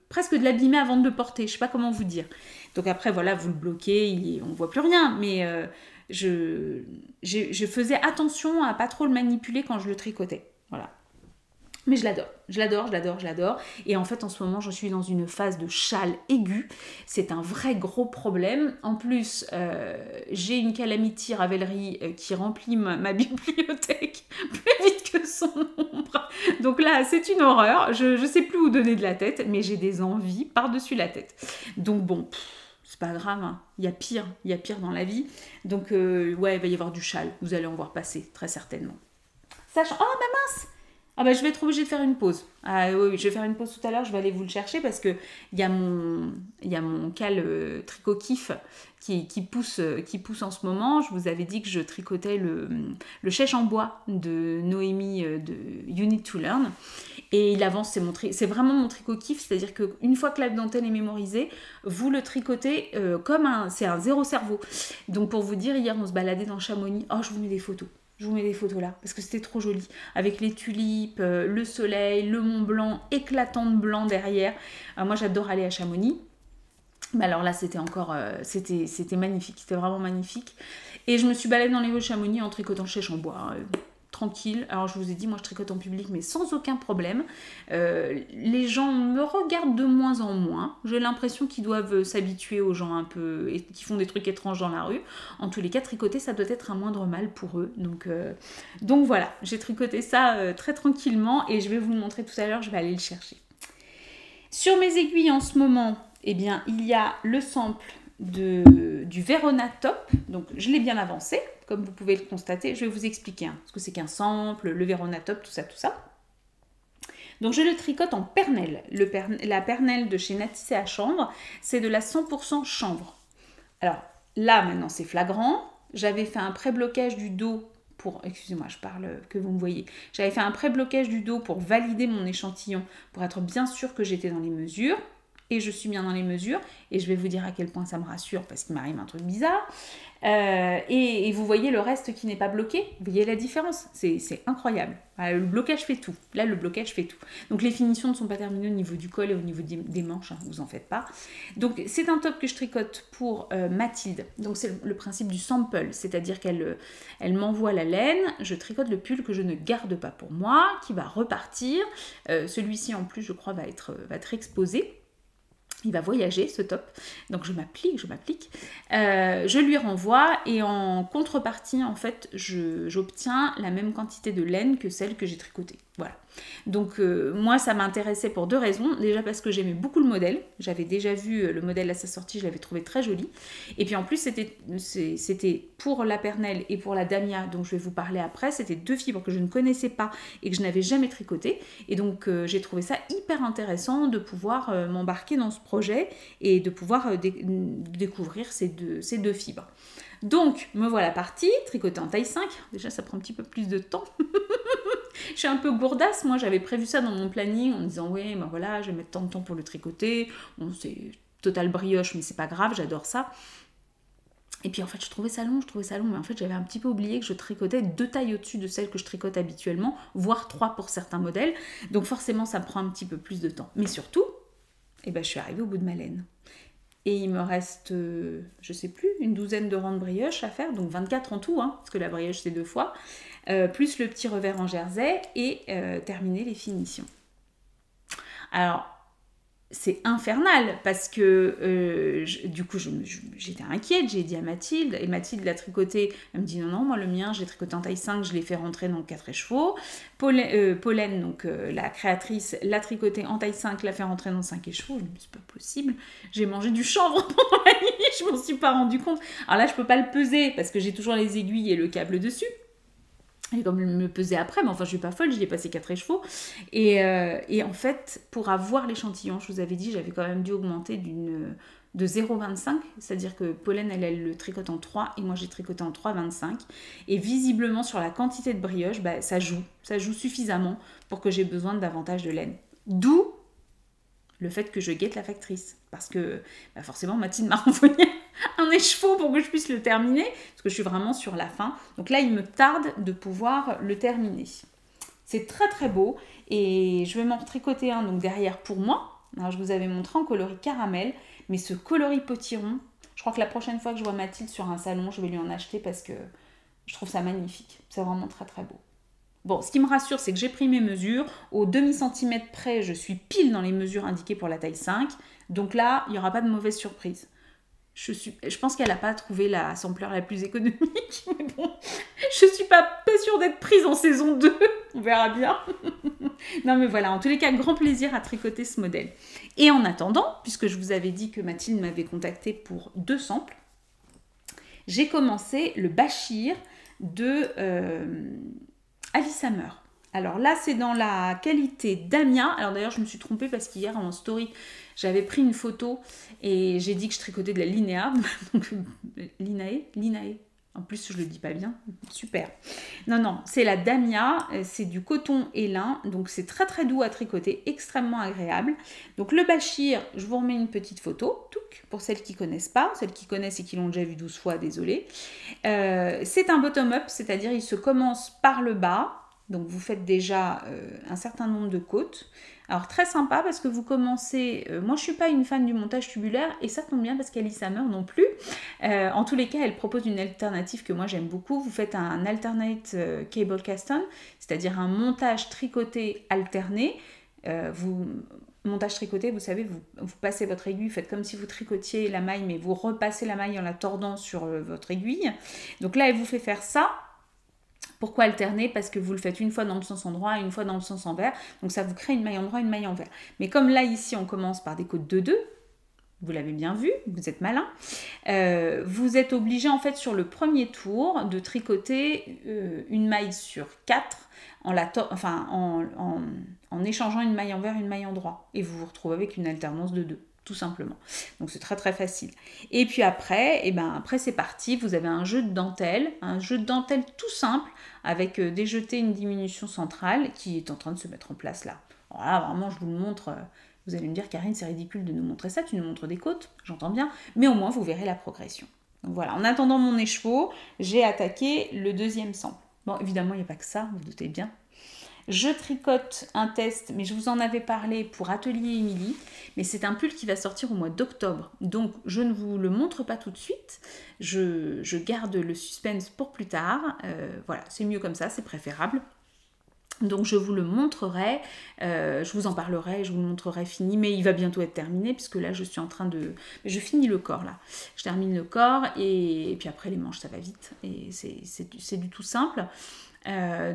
presque de l'abîmer avant de le porter. Je sais pas comment vous dire. Donc après, voilà, vous le bloquez, on voit plus rien, mais je faisais attention à pas trop le manipuler quand je le tricotais. Voilà. Mais je l'adore. Et en fait, en ce moment, je suis dans une phase de châle aigu. C'est un vrai gros problème. En plus, j'ai une calamity Ravelry qui remplit ma bibliothèque plus vite que son ombre. Donc là, c'est une horreur. Je sais plus où donner de la tête, mais j'ai des envies par-dessus la tête. Donc bon, c'est pas grave, hein. Il y a pire dans la vie. Donc ouais, il va y avoir du châle. Vous allez en voir passer, très certainement. Sachant... Oh, ma mince! Ah bah je vais être obligée de faire une pause. Ah oui, je vais faire une pause tout à l'heure, je vais aller vous le chercher, parce que il y a mon cal tricot kiff qui pousse en ce moment. Je vous avais dit que je tricotais le chèche en bois de Noémie de You Need to Learn, et il avance, c'est vraiment mon tricot kiff, c'est-à-dire qu'une fois que la dentelle est mémorisée, vous le tricotez c'est un zéro cerveau. Donc pour vous dire, hier on se baladait dans Chamonix. Oh, je vous mets des photos. Je vous mets des photos là, parce que c'était trop joli. Avec les tulipes, le soleil, le Mont Blanc, éclatant de blanc derrière. Moi, j'adore aller à Chamonix. Mais alors là, c'était magnifique. C'était vraiment magnifique. Et je me suis baladée dans les rues de Chamonix en tricotant chèche en bois. Tranquille. Alors je vous ai dit, moi je tricote en public, mais sans aucun problème. Les gens me regardent de moins en moins. J'ai l'impression qu'ils doivent s'habituer aux gens un peu et qui font des trucs étranges dans la rue. En tous les cas, tricoter, ça doit être un moindre mal pour eux. Donc voilà, j'ai tricoté ça très tranquillement, et je vais vous le montrer tout à l'heure. Je vais aller le chercher. Sur mes aiguilles en ce moment, eh bien, il y a le sample du Verona Top. Donc je l'ai bien avancé, comme vous pouvez le constater. Je vais vous expliquer ce que c'est qu'un sample, le Verona Top, tout ça, tout ça. Donc je le tricote en pernelle. La pernelle de chez Natissé à Chanvre, c'est de la 100% chanvre. Alors là, maintenant, c'est flagrant. J'avais fait un pré-blocage du dos pour... Excusez-moi, je parle que vous me voyez. J'avais fait un pré-blocage du dos pour valider mon échantillon, pour être bien sûr que j'étais dans les mesures. Et je suis bien dans les mesures. Et je vais vous dire à quel point ça me rassure, parce qu'il m'arrive un truc bizarre. Et vous voyez le reste qui n'est pas bloqué. Vous voyez la différence, c'est incroyable. Le blocage fait tout. Là, le blocage fait tout. Donc les finitions ne sont pas terminées au niveau du col et au niveau des manches, vous en faites pas. Donc c'est un top que je tricote pour Mathilde. Donc c'est le principe du sample, c'est-à-dire qu'elle m'envoie la laine, je tricote le pull que je ne garde pas pour moi, qui va repartir. Celui-ci en plus, je crois, va être exposé. Il va voyager, ce top. Donc je m'applique. Je lui renvoie et en contrepartie, en fait, j'obtiens la même quantité de laine que celle que j'ai tricotée. Voilà. Donc moi, ça m'intéressait pour deux raisons. Déjà parce que j'aimais beaucoup le modèle. J'avais déjà vu le modèle à sa sortie, je l'avais trouvé très joli. Et puis en plus, c'était pour la pernelle et pour la damia, dont je vais vous parler après. C'était deux fibres que je ne connaissais pas et que je n'avais jamais tricotées. Et donc j'ai trouvé ça hyper intéressant de pouvoir m'embarquer dans ce projet et de pouvoir découvrir ces deux fibres. Donc, me voilà partie, tricoter en taille 5. Déjà, ça prend un petit peu plus de temps. Je suis un peu gourdasse, moi j'avais prévu ça dans mon planning en me disant ouais, ben voilà, je vais mettre tant de temps pour le tricoter. Bon, c'est total brioche, mais c'est pas grave, j'adore ça. Et puis en fait, je trouvais ça long, mais en fait, j'avais un petit peu oublié que je tricotais 2 tailles au-dessus de celles que je tricote habituellement, voire 3 pour certains modèles. Donc forcément, ça prend un petit peu plus de temps. Mais surtout, je suis arrivée au bout de ma laine. Et il me reste, je sais plus, une douzaine de rangs de brioche à faire, donc 24 en tout, parce que la brioche c'est 2 fois, plus le petit revers en jersey et terminer les finitions. Alors, c'est infernal parce que du coup j'étais inquiète, j'ai dit à Mathilde, et Mathilde l'a tricoté, elle me dit non, moi le mien je l'ai tricoté en taille 5, je l'ai fait rentrer dans 4 écheveaux. Pollen, donc la créatrice, l'a tricoté en taille 5, l'a fait rentrer dans 5 écheveaux. Je me dis c'est pas possible, j'ai mangé du chanvre pendant la nuit, je m'en suis pas rendu compte. Alors là je peux pas le peser parce que j'ai toujours les aiguilles et le câble dessus. Et comme me peser après, mais enfin je suis pas folle, j'y ai passé 4 écheveaux. Et en fait, pour avoir l'échantillon, je vous avais dit, j'avais quand même dû augmenter de 0,25, c'est-à-dire que Pollen, elle le tricote en 3, et moi j'ai tricoté en 3,25. Et visiblement, sur la quantité de brioche, ça joue suffisamment pour que j'ai besoin de davantage de laine. D'où le fait que je guette la factrice. Parce que forcément, Mathilde m'a renvoyé un écheveau pour que je puisse le terminer, parce que je suis vraiment sur la fin. Donc là, il me tarde de pouvoir le terminer. C'est très très beau, et je vais m'en retricoter un donc derrière pour moi. Alors, je vous avais montré en coloris caramel, mais ce coloris potiron, je crois que la prochaine fois que je vois Mathilde sur un salon, je vais lui en acheter parce que je trouve ça magnifique. C'est vraiment très très beau. Bon, ce qui me rassure, c'est que j'ai pris mes mesures. Au demi-centimètre près, je suis pile dans les mesures indiquées pour la taille 5. Donc là, il n'y aura pas de mauvaise surprise. Je pense qu'elle n'a pas trouvé la sampleur la plus économique. Mais bon, je ne suis pas sûre d'être prise en saison 2. On verra bien. Non mais voilà, en tous les cas, grand plaisir à tricoter ce modèle. Et en attendant, puisque je vous avais dit que Mathilde m'avait contacté pour 2 samples, j'ai commencé le Bachir de Alice Hammer. Alors là, c'est dans la qualité Damia. Alors d'ailleurs, je me suis trompée parce qu'hier, en story, j'avais pris une photo et j'ai dit que je tricotais de la Linéa. Donc, Linae. En plus, je le dis pas bien. Super. Non, c'est la Damia. C'est du coton et lin. Donc, c'est très très doux à tricoter. Extrêmement agréable. Donc, le Bachir, je vous remets une petite photo. Pour celles qui ne connaissent pas. Celles qui connaissent et qui l'ont déjà vu 12 fois, désolé. C'est un bottom-up. C'est-à-dire, il se commence par le bas. Donc, vous faites déjà un certain nombre de côtes. Alors, très sympa parce que vous commencez... moi, je ne suis pas une fan du montage tubulaire et ça tombe bien parce qu'Alice Hammer non plus. En tous les cas, elle propose une alternative que moi, j'aime beaucoup. Vous faites un alternate cable cast-on, c'est-à-dire un montage tricoté alterné. Montage tricoté, vous savez, vous passez votre aiguille, vous faites comme si vous tricotiez la maille, mais vous repassez la maille en la tordant sur votre aiguille. Donc là, elle vous fait faire ça. Pourquoi alterner? Parce que vous le faites une fois dans le sens endroit et une fois dans le sens envers. Donc ça vous crée une maille endroit, une maille envers. Mais comme là, ici, on commence par des côtes de 2, vous l'avez bien vu, vous êtes malin, vous êtes obligé en fait sur le premier tour de tricoter une maille sur 4 en échangeant une maille envers, une maille endroit. Et vous vous retrouvez avec une alternance de 2, tout simplement. Donc c'est très très facile. Et puis après, après c'est parti, vous avez un jeu de dentelle tout simple, avec des jetés, une diminution centrale qui est en train de se mettre en place là. Alors là, vraiment, je vous le montre. Vous allez me dire, Karine, c'est ridicule de nous montrer ça, tu nous montres des côtes, j'entends bien, mais au moins vous verrez la progression. Donc voilà, en attendant mon écheveau, j'ai attaqué le deuxième sample. Bon, évidemment, il n'y a pas que ça, vous vous doutez bien. Je tricote un test, mais je vous en avais parlé pour Atelier Émilie, mais c'est un pull qui va sortir au mois d'octobre, donc je ne vous le montre pas tout de suite, je garde le suspense pour plus tard, voilà, c'est mieux comme ça, c'est préférable. Donc je vous le montrerai, je vous en parlerai, je vous le montrerai fini, mais il va bientôt être terminé puisque là je suis en train de... Je finis le corps là, je termine le corps et puis après les manches ça va vite et c'est du tout simple.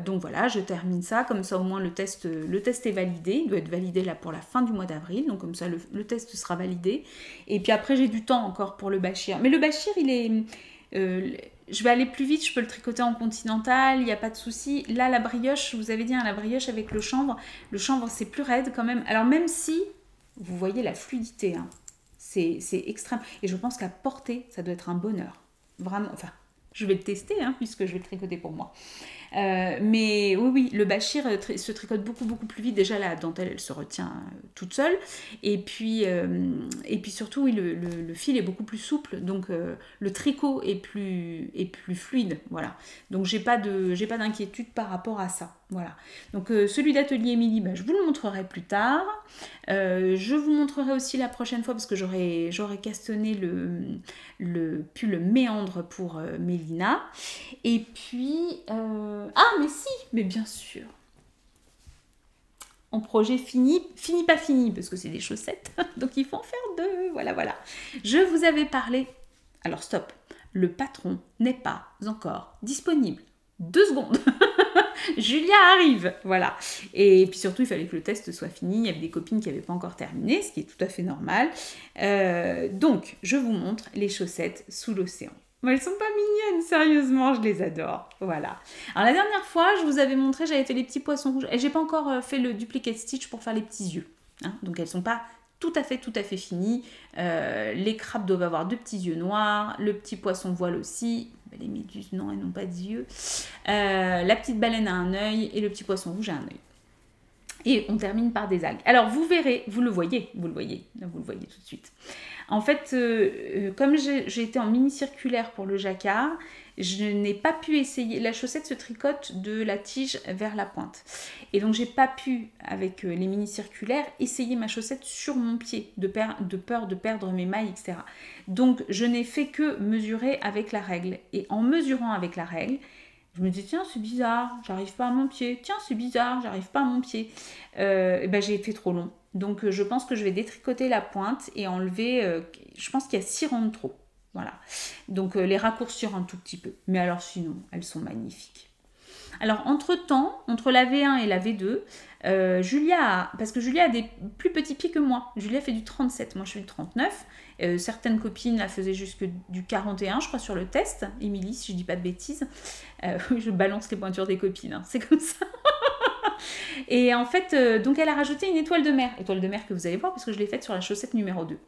Donc voilà, je termine ça, comme ça au moins le test est validé, il doit être validé là pour la fin du mois d'avril, donc comme ça le test sera validé. Et puis après j'ai du temps encore pour le bachir, mais le bachir il est... je vais aller plus vite, je peux le tricoter en continental, il n'y a pas de souci. Là, la brioche, je vous avais dit, la brioche avec le chanvre c'est plus raide quand même. Alors même si, vous voyez la fluidité, c'est extrême. Et je pense qu'à porter, ça doit être un bonheur. Vraiment, enfin, je vais le tester, puisque je vais le tricoter pour moi. Mais oui, le bachir se tricote beaucoup plus vite. Déjà, la dentelle, elle se retient toute seule. Et puis surtout, oui, le fil est beaucoup plus souple. Donc, le tricot est plus fluide. Voilà. Donc, j'ai pas d'inquiétude par rapport à ça. Voilà. Donc, celui d'Atelier Émilie, je vous le montrerai plus tard. Je vous montrerai aussi la prochaine fois parce que j'aurai castonné le pull méandre pour Mélina. Et puis... mais bien sûr. En projet fini pas fini, parce que c'est des chaussettes, donc il faut en faire 2, voilà. Je vous avais parlé, alors stop, le patron n'est pas encore disponible. 2 secondes. Julia arrive, voilà. Et puis surtout, il fallait que le test soit fini, il y avait des copines qui n'avaient pas encore terminé, ce qui est tout à fait normal. Donc, je vous montre les chaussettes sous l'océan. Mais elles sont pas mignonnes, sérieusement, je les adore. Voilà. Alors la dernière fois, je vous avais montré, j'avais fait les petits poissons rouges. Et j'ai pas encore fait le duplicate stitch pour faire les petits yeux. Donc elles sont pas tout à fait finies. Les crabes doivent avoir 2 petits yeux noirs. Le petit poisson voile aussi. Les méduses, non, elles n'ont pas de yeux. La petite baleine a un œil et le petit poisson rouge a un œil. Et on termine par des algues. Alors vous verrez, vous le voyez tout de suite. En fait, comme j'ai été en mini circulaire pour le jacquard, je n'ai pas pu essayer. La chaussette se tricote de la tige vers la pointe. Et donc, j'ai pas pu, avec les mini circulaires, essayer ma chaussette sur mon pied, de peur de perdre mes mailles, etc. Donc, je n'ai fait que mesurer avec la règle. Et en mesurant avec la règle, je me dis, tiens, c'est bizarre, j'arrive pas à mon pied. Tiens, c'est bizarre, j'arrive pas à mon pied. J'ai fait trop long. Donc, je pense que je vais détricoter la pointe et enlever, je pense qu'il y a 6 rangs de trop. Voilà. Donc, les raccourcir un tout petit peu. Mais alors, sinon, elles sont magnifiques. Alors, entre-temps, entre la V1 et la V2, parce que Julia a des plus petits pieds que moi. Julia fait du 37, moi je suis du 39. Certaines copines la faisaient jusque du 41, je crois, sur le test. Émilie, si je dis pas de bêtises. Je balance les pointures des copines, c'est comme ça. Et en fait, donc elle a rajouté une étoile de mer. Étoile de mer que vous allez voir, parce que je l'ai faite sur la chaussette numéro 2.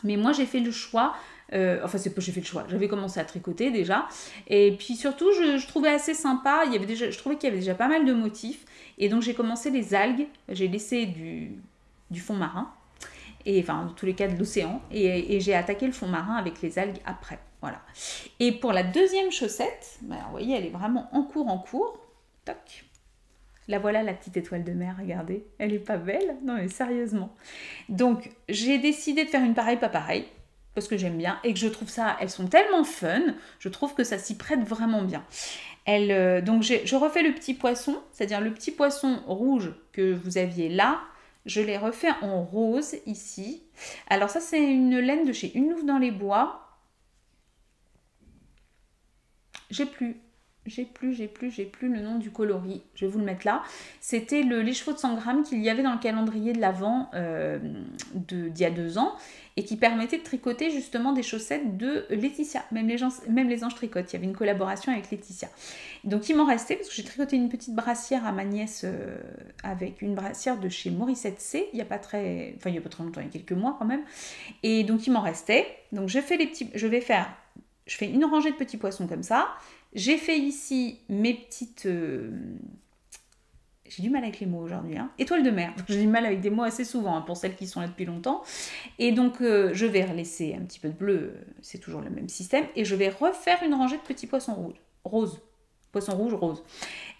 Mais moi, j'ai fait le choix... j'ai fait le choix. J'avais commencé à tricoter déjà. Et puis surtout, je trouvais assez sympa. Je trouvais qu'il y avait déjà pas mal de motifs. Et donc, j'ai commencé les algues. J'ai laissé du fond marin. Et enfin, dans tous les cas, de l'océan. Et j'ai attaqué le fond marin avec les algues après. Voilà. Et pour la deuxième chaussette, vous voyez, elle est vraiment en cours. Toc. La voilà, la petite étoile de mer, regardez. Elle est pas belle? Non, mais sérieusement. Donc, j'ai décidé de faire une pareille, pas pareille. Parce que j'aime bien et que je trouve ça, elles sont tellement fun, je trouve que ça s'y prête vraiment bien. Donc je refais le petit poisson, c'est-à-dire le petit poisson rouge que vous aviez là, je l'ai refait en rose ici. Alors ça c'est une laine de chez Une Louve dans les Bois. J'ai plus j'ai plus le nom du coloris. Je vais vous le mettre là. C'était les chevaux de 100 grammes qu'il y avait dans le calendrier de l'Avent d'il y a 2 ans et qui permettait de tricoter justement des chaussettes de Laetitia. Même les anges tricotent. Il y avait une collaboration avec Laetitia. Donc il m'en restait parce que j'ai tricoté une petite brassière à ma nièce avec une brassière de chez Morissette C. Il n'y a pas très longtemps, il y a quelques mois quand même. Et donc il m'en restait. Donc je fais une rangée de petits poissons comme ça. J'ai fait ici mes petites... J'ai du mal avec les mots aujourd'hui. Hein. Étoiles de mer. J'ai du mal avec des mots assez souvent hein, pour celles qui sont là depuis longtemps. Et donc, je vais laisser un petit peu de bleu. C'est toujours le même système. Et je vais refaire une rangée de petits poissons roses. Poissons rouges, roses.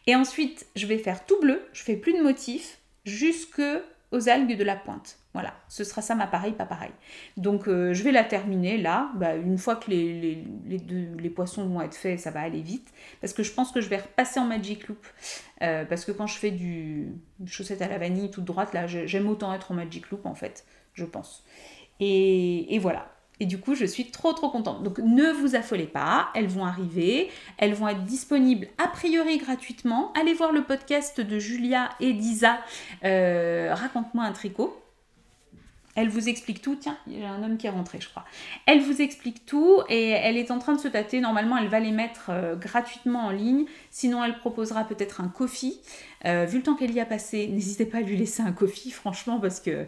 Et ensuite, je vais faire tout bleu. Je fais plus de motifs jusque aux algues de la pointe. Voilà, ce sera ça ma pareille, pas pareil. Donc je vais la terminer là. Une fois que les poissons vont être faits, ça va aller vite. Parce que je pense que je vais repasser en Magic Loop. Parce que quand je fais du chaussette à la vanille toute droite, là, j'aime autant être en Magic Loop en fait, je pense. Et voilà. Et du coup, je suis trop contente. Donc, ne vous affolez pas, elles vont arriver. Elles vont être disponibles a priori gratuitement. Allez voir le podcast de Julia et d'Isa, Raconte-moi un tricot. Elle vous explique tout. Tiens, il y a un homme qui est rentré, je crois. Elle vous explique tout et elle est en train de se tâter. Normalement, elle va les mettre gratuitement en ligne. Sinon, elle proposera peut-être un coffee. Vu le temps qu'elle y a passé, n'hésitez pas à lui laisser un coffee, franchement, parce que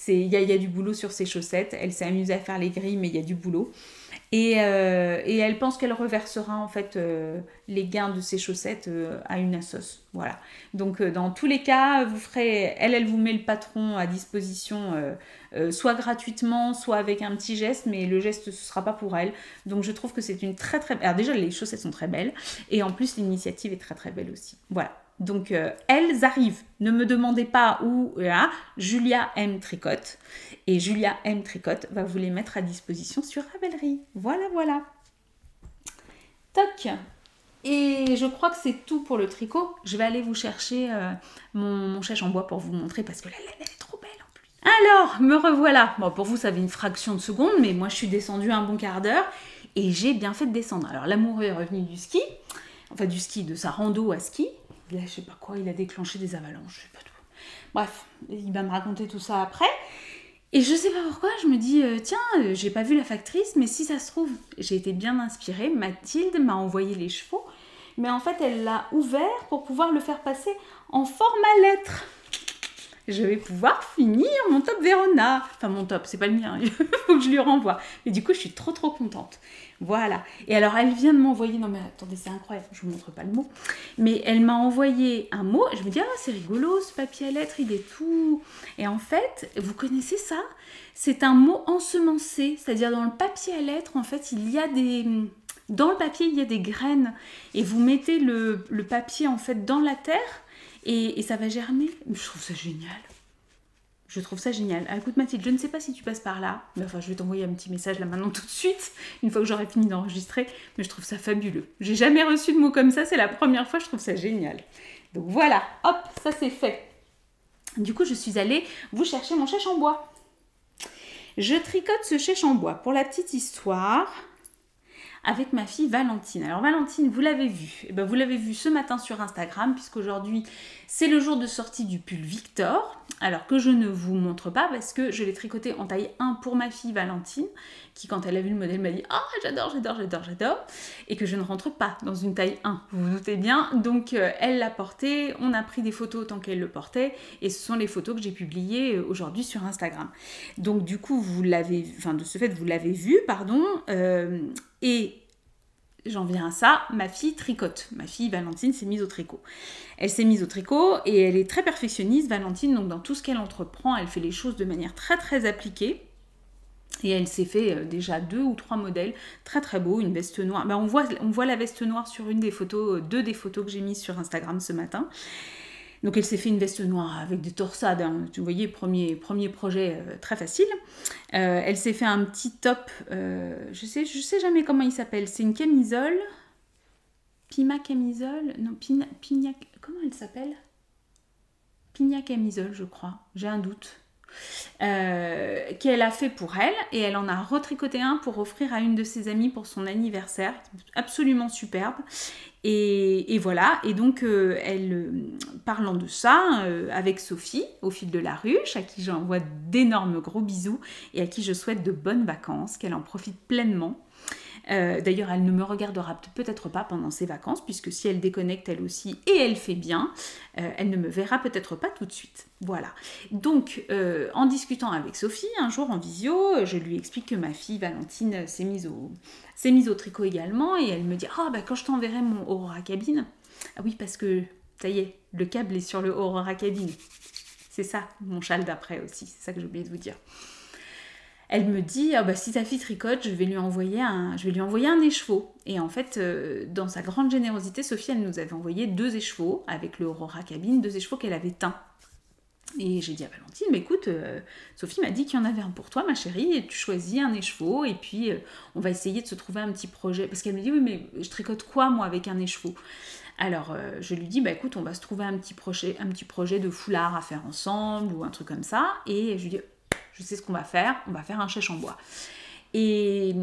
il y a du boulot sur ses chaussettes. Elle s'est amusée à faire les grilles, mais il y a du boulot. Et elle pense qu'elle reversera en fait les gains de ses chaussettes à une assos. Voilà. Donc dans tous les cas, elle vous met le patron à disposition soit gratuitement, soit avec un petit geste, mais le geste ce sera pas pour elle. Donc je trouve que c'est une très... Alors déjà les chaussettes sont très belles et en plus l'initiative est très belle aussi. Voilà. Donc elles arrivent. Ne me demandez pas où. Julia M tricote. Et Julia M tricote va vous les mettre à disposition sur Ravelry. Voilà. Toc. Et je crois que c'est tout pour le tricot. Je vais aller vous chercher mon chèche en bois pour vous montrer parce que la laine elle est trop belle en plus. Alors, me revoilà. Bon, pour vous ça avait une fraction de seconde, mais moi je suis descendue un bon quart d'heure et j'ai bien fait de descendre. Alors l'amoureux est revenu du ski, enfin du ski, de sa rando à ski. Là, je sais pas quoi, il a déclenché des avalanches, je sais pas tout. Bref, il va me raconter tout ça après. Et je sais pas pourquoi, je me dis, tiens, j'ai pas vu la factrice, mais si ça se trouve, j'ai été bien inspirée. Mathilde m'a envoyé les chevaux, mais en fait, elle l'a ouvert pour pouvoir le faire passer en format lettre. Je vais pouvoir finir mon top Verona. Enfin, mon top, c'est pas le mien, il faut que je lui renvoie. Mais du coup, je suis trop contente. Voilà. Et alors, elle vient de m'envoyer... Non, mais attendez, c'est incroyable, je vous montre pas le mot. Mais elle m'a envoyé un mot. Je me dis, c'est rigolo, ce papier à lettres, il est tout... Et en fait, vous connaissez ça? C'est un mot ensemencé. C'est-à-dire, dans le papier à lettres, en fait, il y a des... Dans le papier, il y a des graines. Et vous mettez le papier, en fait, dans la terre... Et ça va germer. Je trouve ça génial. Ah, écoute Mathilde, je ne sais pas si tu passes par là. Mais enfin, je vais t'envoyer un petit message là maintenant tout de suite, une fois que j'aurai fini d'enregistrer. Mais je trouve ça fabuleux. J'ai jamais reçu de mots comme ça, c'est la première fois, je trouve ça génial. Donc voilà, hop, ça c'est fait. Du coup, je suis allée vous chercher mon chèche en bois. Je tricote ce chèche en bois. Pour la petite histoire... avec ma fille Valentine. Alors Valentine, vous l'avez vu. Et ben, vous l'avez vu ce matin sur Instagram, puisqu'aujourd'hui, c'est le jour de sortie du pull Victor. Alors que je ne vous montre pas, parce que je l'ai tricoté en taille 1 pour ma fille Valentine, qui quand elle a vu le modèle m'a dit « Ah, j'adore !» et que je ne rentre pas dans une taille 1, vous vous doutez bien. Donc elle l'a porté, on a pris des photos tant qu'elle le portait, et ce sont les photos que j'ai publiées aujourd'hui sur Instagram. Donc du coup, vous l'avez vu, et j'en viens à ça, ma fille tricote. Ma fille Valentine s'est mise au tricot. Elle s'est mise au tricot et elle est très perfectionniste, Valentine, donc dans tout ce qu'elle entreprend, elle fait les choses de manière très appliquée. Et elle s'est fait déjà 2 ou 3 modèles très beaux, une veste noire. On voit la veste noire sur une des photos, 2 des photos que j'ai mises sur Instagram ce matin. Donc elle s'est fait une veste noire avec des torsades, hein. Vous voyez, premier projet très facile. Elle s'est fait un petit top, je sais jamais comment il s'appelle, c'est une camisole, Pima camisole, non, Pina, comment elle s'appelle? Pina camisole, je crois, j'ai un doute. qu'elle a fait pour elle, et elle en a retricoté un pour offrir à une de ses amies pour son anniversaire, absolument superbe. Et voilà, et donc parlant de ça, avec Sophie, au fil de la ruche, à qui j'envoie d'énormes gros bisous, et à qui je souhaite de bonnes vacances, qu'elle en profite pleinement. D'ailleurs, elle ne me regardera peut-être pas pendant ses vacances, puisque si elle déconnecte elle aussi, et elle fait bien, elle ne me verra peut-être pas tout de suite. Voilà. Donc, en discutant avec Sophie, un jour en visio, je lui explique que ma fille Valentine s'est mise au tricot également, et elle me dit « Ah, bah quand je t'enverrai mon Aurora Cabine... » Ah oui, parce que, ça y est, le câble est sur le Aurora Cabine. C'est ça, mon châle d'après aussi, c'est ça que j'ai oublié de vous dire. Elle me dit ah bah, si ta fille tricote, je vais lui envoyer un écheveau. Et en fait, dans sa grande générosité, Sophie, elle nous avait envoyé 2 écheveaux avec le Aurora Cabine, 2 écheveaux qu'elle avait teints. Et j'ai dit à Valentine, mais écoute, Sophie m'a dit qu'il y en avait un pour toi, ma chérie, et tu choisis un écheveau, et puis on va essayer de se trouver un petit projet. Parce qu'elle me dit, oui, mais je tricote quoi, moi, avec un écheveau? Alors, je lui dis, bah écoute, on va se trouver un petit projet de foulard à faire ensemble, ou un truc comme ça. Et je lui dis, je sais ce qu'on va faire un chèche en bois. Et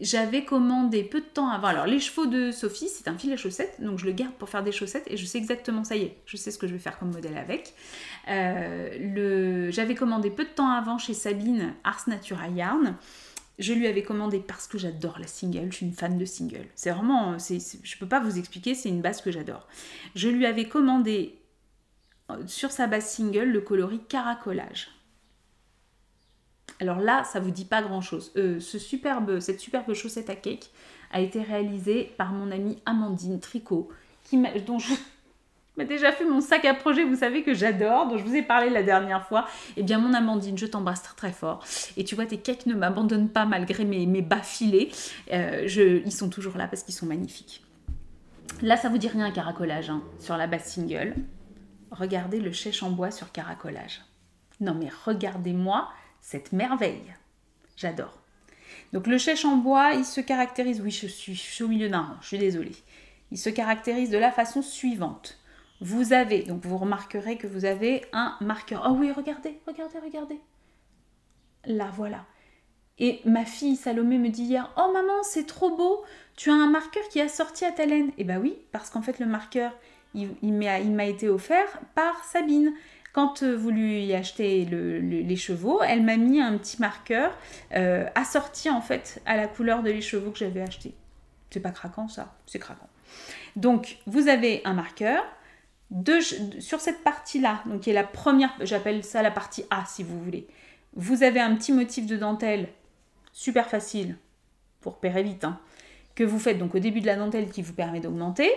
j'avais commandé peu de temps avant. Alors, l'écheveau de Sophie, c'est un fil à chaussettes, donc je le garde pour faire des chaussettes et je sais exactement, ça y est, je sais ce que je vais faire comme modèle avec. J'avais commandé peu de temps avant chez Sabine Ars Natura Yarn. Je lui avais commandé parce que j'adore la single, je suis une fan de single. C'est vraiment, je peux pas vous expliquer, c'est une base que j'adore. Je lui avais commandé sur sa base single le coloris Caracolage. Alors là, ça vous dit pas grand-chose. Cette superbe chaussette à cake a été réalisée par mon amie Amandine Tricot, dont je m'a déjà fait mon sac à projet, vous savez que j'adore, dont je vous ai parlé la dernière fois. Eh bien, mon Amandine, je t'embrasse très très fort. Et tu vois, tes cakes ne m'abandonnent pas malgré mes bas filets. Ils sont toujours là parce qu'ils sont magnifiques. Là, ça vous dit rien, Caracolage, hein, sur la base single. Regardez le chèche en bois sur Caracolage. Non mais regardez-moi cette merveille. J'adore. Donc le chèche en bois, il se caractérise... Oui, je suis au milieu d'un rang, je suis désolée. Il se caractérise de la façon suivante. Vous avez, donc vous remarquerez que vous avez un marqueur. Oh oui, regardez. Là, voilà. Et ma fille Salomé me dit hier, oh maman, c'est trop beau, tu as un marqueur qui est assorti à ta laine. Eh bien oui, parce qu'en fait le marqueur, il m'a été offert par Sabine. Quand vous lui achetez les chevaux, elle m'a mis un petit marqueur assorti en fait à la couleur de l'écheveau que j'avais acheté. C'est pas craquant ça? C'est craquant. Donc vous avez un marqueur sur cette partie-là, donc qui est la première, j'appelle ça la partie A si vous voulez. Vous avez un petit motif de dentelle super facile pour pérer vite, hein, que vous faites donc au début de la dentelle qui vous permet d'augmenter.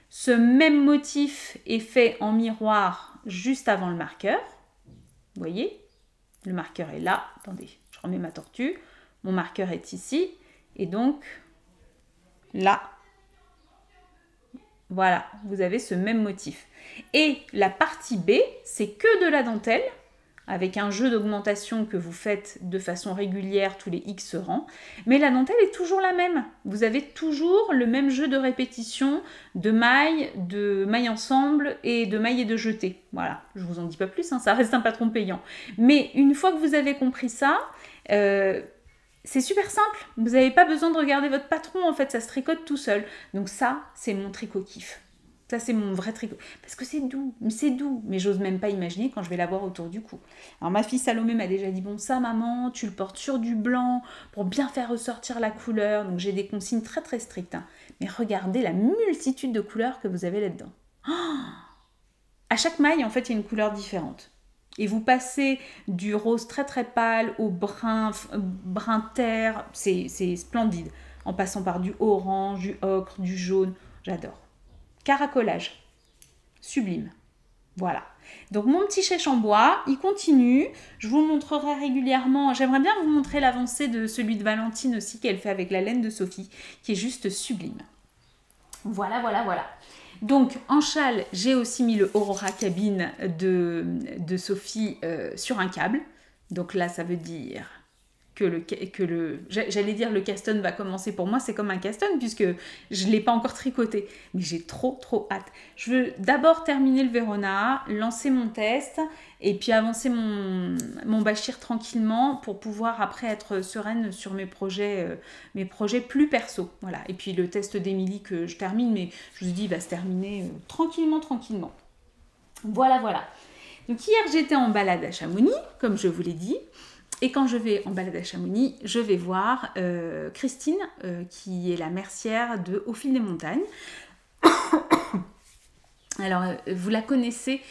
Ce même motif est fait en miroir juste avant le marqueur. Vous voyez, le marqueur est là. Attendez, je remets ma tortue. Mon marqueur est ici. Et donc, là, voilà, vous avez ce même motif. Et la partie B, c'est que de la dentelle, avec un jeu d'augmentation que vous faites de façon régulière tous les X rangs. Mais la dentelle est toujours la même. Vous avez toujours le même jeu de répétition, de mailles ensemble et de mailles et de jetés. Voilà, je vous en dis pas plus, hein, ça reste un patron payant. Mais une fois que vous avez compris ça, c'est super simple. Vous n'avez pas besoin de regarder votre patron, en fait, ça se tricote tout seul. Donc ça, c'est mon tricot kiff. Ça, c'est mon vrai tricot. Parce que c'est doux, mais j'ose même pas imaginer quand je vais l'avoir autour du cou. Alors, ma fille Salomé m'a déjà dit, bon, ça, maman, tu le portes sur du blanc pour bien faire ressortir la couleur. Donc, j'ai des consignes très, très strictes. Hein. Mais regardez la multitude de couleurs que vous avez là-dedans. Oh, à chaque maille, en fait, il y a une couleur différente. Et vous passez du rose très, très pâle au brun terre. C'est splendide. En passant par du orange, du ocre, du jaune. J'adore. Caracolage, sublime. Voilà. Donc mon petit chèche en bois, il continue. Je vous montrerai régulièrement. J'aimerais bien vous montrer l'avancée de celui de Valentine aussi qu'elle fait avec la laine de Sophie, qui est juste sublime. Voilà. Donc en châle, j'ai aussi mis le Aurora Cabine de Sophie sur un câble. Donc là, ça veut dire j'allais dire le caston va commencer pour moi, c'est comme un caston puisque je ne l'ai pas encore tricoté. Mais j'ai trop hâte. Je veux d'abord terminer le Verona, lancer mon test et puis avancer mon Bachir tranquillement pour pouvoir après être sereine sur mes projets plus perso. Voilà. Et puis le test d'Émilie que je termine, mais je vous dis, il va se terminer tranquillement. Voilà. Donc hier, j'étais en balade à Chamonix, comme je vous l'ai dit. Et quand je vais en balade à Chamonix, je vais voir Christine, qui est la mercière de Au fil des montagnes. Alors, vous la connaissez,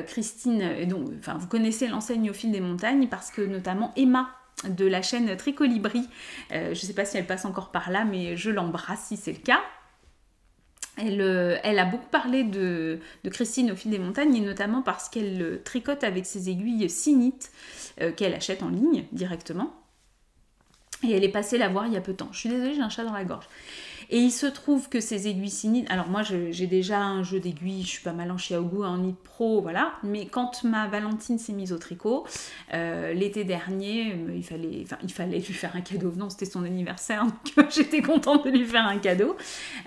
Christine, donc, enfin, vous connaissez l'enseigne Au fil des montagnes parce que notamment Emma de la chaîne Tricolibri, je ne sais pas si elle passe encore par là, mais je l'embrasse si c'est le cas. Elle a beaucoup parlé de Christine Au fil des montagnes, et notamment parce qu'elle tricote avec ses aiguilles Sinite qu'elle achète en ligne directement. Et elle est passée la voir il y a peu de temps. Je suis désolée, j'ai un chat dans la gorge. Et il se trouve que ces aiguilles Sinite... Alors moi, j'ai déjà un jeu d'aiguilles, je suis pas mal en Chiaogu, en Knit Pro, voilà. Mais quand ma Valentine s'est mise au tricot, l'été dernier, il fallait lui faire un cadeau. Non, c'était son anniversaire, donc j'étais contente de lui faire un cadeau.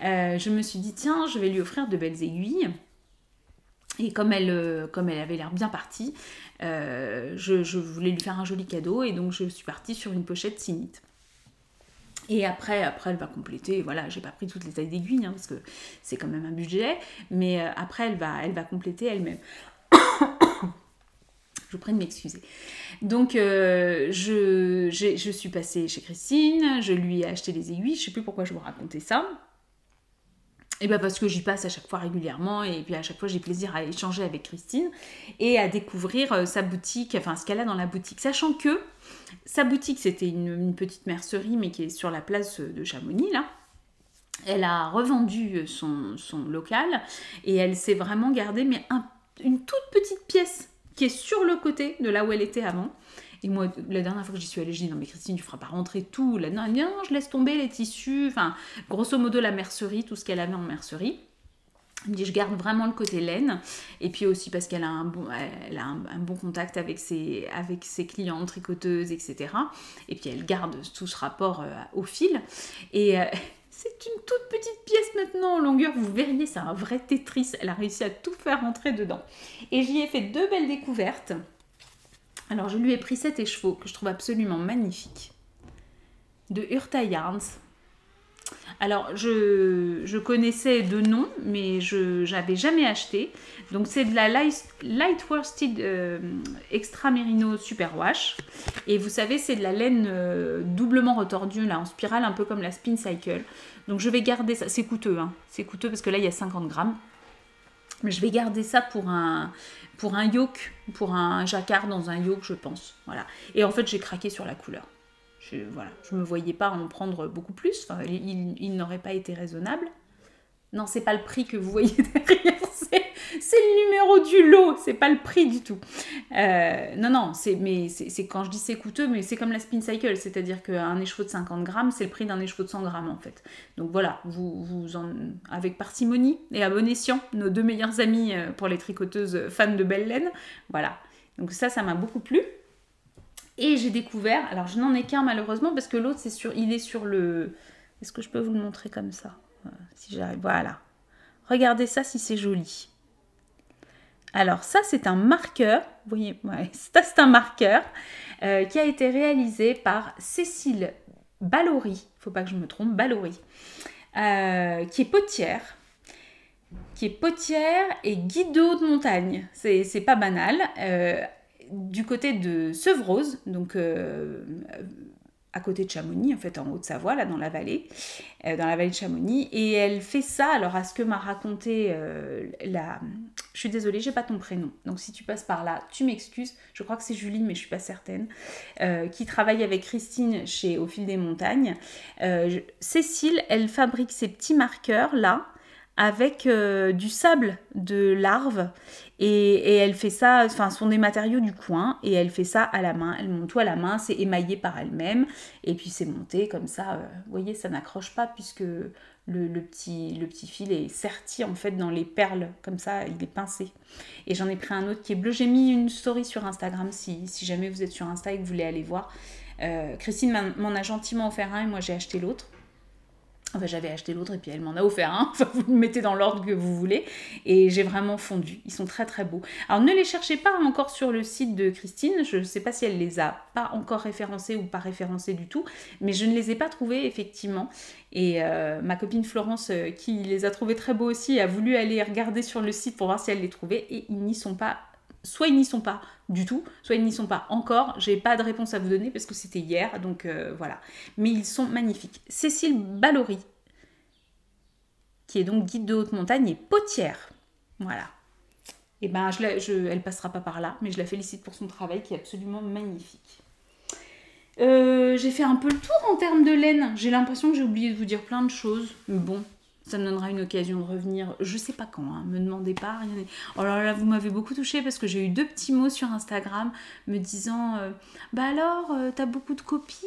Je me suis dit, tiens, je vais lui offrir de belles aiguilles. Et comme elle avait l'air bien partie, je voulais lui faire un joli cadeau. Et donc, je suis partie sur une pochette Sinite. Et après, elle va compléter, voilà, j'ai pas pris toutes les tailles d'aiguilles, hein, parce que c'est quand même un budget, mais après, elle va compléter elle-même. Je vous prie de m'excuser. Donc, je suis passée chez Christine, je lui ai acheté les aiguilles, je sais plus pourquoi je vous racontais ça. Et bien parce que j'y passe à chaque fois régulièrement et puis à chaque fois j'ai plaisir à échanger avec Christine et à découvrir sa boutique, enfin ce qu'elle a dans la boutique. Sachant que sa boutique c'était une petite mercerie mais qui est sur la place de Chamonix là. Elle a revendu son local et elle s'est vraiment gardée mais une toute petite pièce qui est sur le côté de là où elle était avant. Et moi, la dernière fois que j'y suis allée, je dis non mais Christine, tu feras pas rentrer tout. Là, non, je laisse tomber les tissus. Enfin, grosso modo, la mercerie, tout ce qu'elle avait en mercerie. Elle me dit, je garde vraiment le côté laine. Et puis aussi parce qu'elle a un bon contact avec ses clientes tricoteuses, etc. Et puis elle garde tout ce rapport au fil. Et c'est une toute petite pièce maintenant en longueur. Vous verriez, c'est un vrai Tetris. Elle a réussi à tout faire rentrer dedans. Et j'y ai fait 2 belles découvertes. Alors, je lui ai pris cet écheveau que je trouve absolument magnifique, de Urta Yarns. Alors, je connaissais de nom, mais je n'avais jamais acheté. Donc, c'est de la Light Worsted Extra Merino Superwash. Et vous savez, c'est de la laine doublement retordue, là, en spirale, un peu comme la Spin Cycle. Donc, je vais garder ça. C'est coûteux, hein. C'est coûteux parce que là, il y a 50 grammes. Mais je vais garder ça pour un yoke, pour un jacquard dans un yoke, je pense. Voilà. Et en fait, j'ai craqué sur la couleur. Je me voyais pas en prendre beaucoup plus. Enfin, il n'aurait pas été raisonnable. Non, c'est pas le prix que vous voyez derrière. C'est le numéro du lot. C'est pas le prix du tout. Non, c'est quand je dis c'est coûteux, mais c'est comme la Spin Cycle. C'est-à-dire qu'un écheveau de 50 grammes, c'est le prix d'un écheveau de 100 grammes en fait. Donc voilà, avec parcimonie et à bon escient, nos 2 meilleurs amis pour les tricoteuses fans de belle laine. Voilà. Donc ça m'a beaucoup plu. Et j'ai découvert, alors je n'en ai qu'un malheureusement, parce que l'autre, il est sur le... Est-ce que je peux vous le montrer comme ça ? Si j'arrive, voilà. Regardez ça si c'est joli. Alors ça c'est un marqueur, vous voyez, ouais, ça c'est un marqueur qui a été réalisé par Cécile Ballory, il ne faut pas que je me trompe, Ballory, qui est potière et guide de haute montagne, c'est pas banal, du côté de Sevreuse, donc à côté de Chamonix, en fait, en Haute-Savoie, là, dans la vallée de Chamonix. Et elle fait ça, alors à ce que m'a raconté Je suis désolée, j'ai pas ton prénom. Donc si tu passes par là, tu m'excuses. Je crois que c'est Julie, mais je suis pas certaine. Qui travaille avec Christine chez Au fil des montagnes. Cécile, elle fabrique ces petits marqueurs, là, avec du sable de larve et elle fait ça, enfin ce sont des matériaux du coin et elle fait ça à la main, elle monte tout à la main, c'est émaillé par elle-même et puis c'est monté comme ça, vous voyez ça n'accroche pas puisque le petit fil est serti en fait dans les perles comme ça, il est pincé et j'en ai pris un autre qui est bleu, j'ai mis une story sur Instagram si jamais vous êtes sur Insta et que vous voulez aller voir. Christine m'en a gentiment offert un et moi j'ai acheté l'autre. Enfin, j'avais acheté l'autre et puis elle m'en a offert un. Enfin, vous le mettez dans l'ordre que vous voulez. Et j'ai vraiment fondu. Ils sont très très beaux. Alors, ne les cherchez pas encore sur le site de Christine. Je ne sais pas si elle les a pas encore référencés ou pas référencés du tout. Mais je ne les ai pas trouvés, effectivement. Et ma copine Florence, qui les a trouvés très beaux aussi, a voulu aller regarder sur le site pour voir si elle les trouvait. Et ils n'y sont pas. Soit ils n'y sont pas du tout, soit ils n'y sont pas encore. J'ai pas de réponse à vous donner parce que c'était hier, donc voilà. Mais ils sont magnifiques. Cécile Ballory, qui est donc guide de haute montagne et potière. Voilà. Et ben, elle passera pas par là, mais je la félicite pour son travail qui est absolument magnifique. J'ai fait un peu le tour en termes de laine. J'ai l'impression que j'ai oublié de vous dire plein de choses. Mais bon, ça me donnera une occasion de revenir. Je sais pas quand, hein, me demandez pas. Rien n'est... Oh là là, vous m'avez beaucoup touchée parce que j'ai eu 2 petits mots sur Instagram me disant bah alors, t'as beaucoup de copies,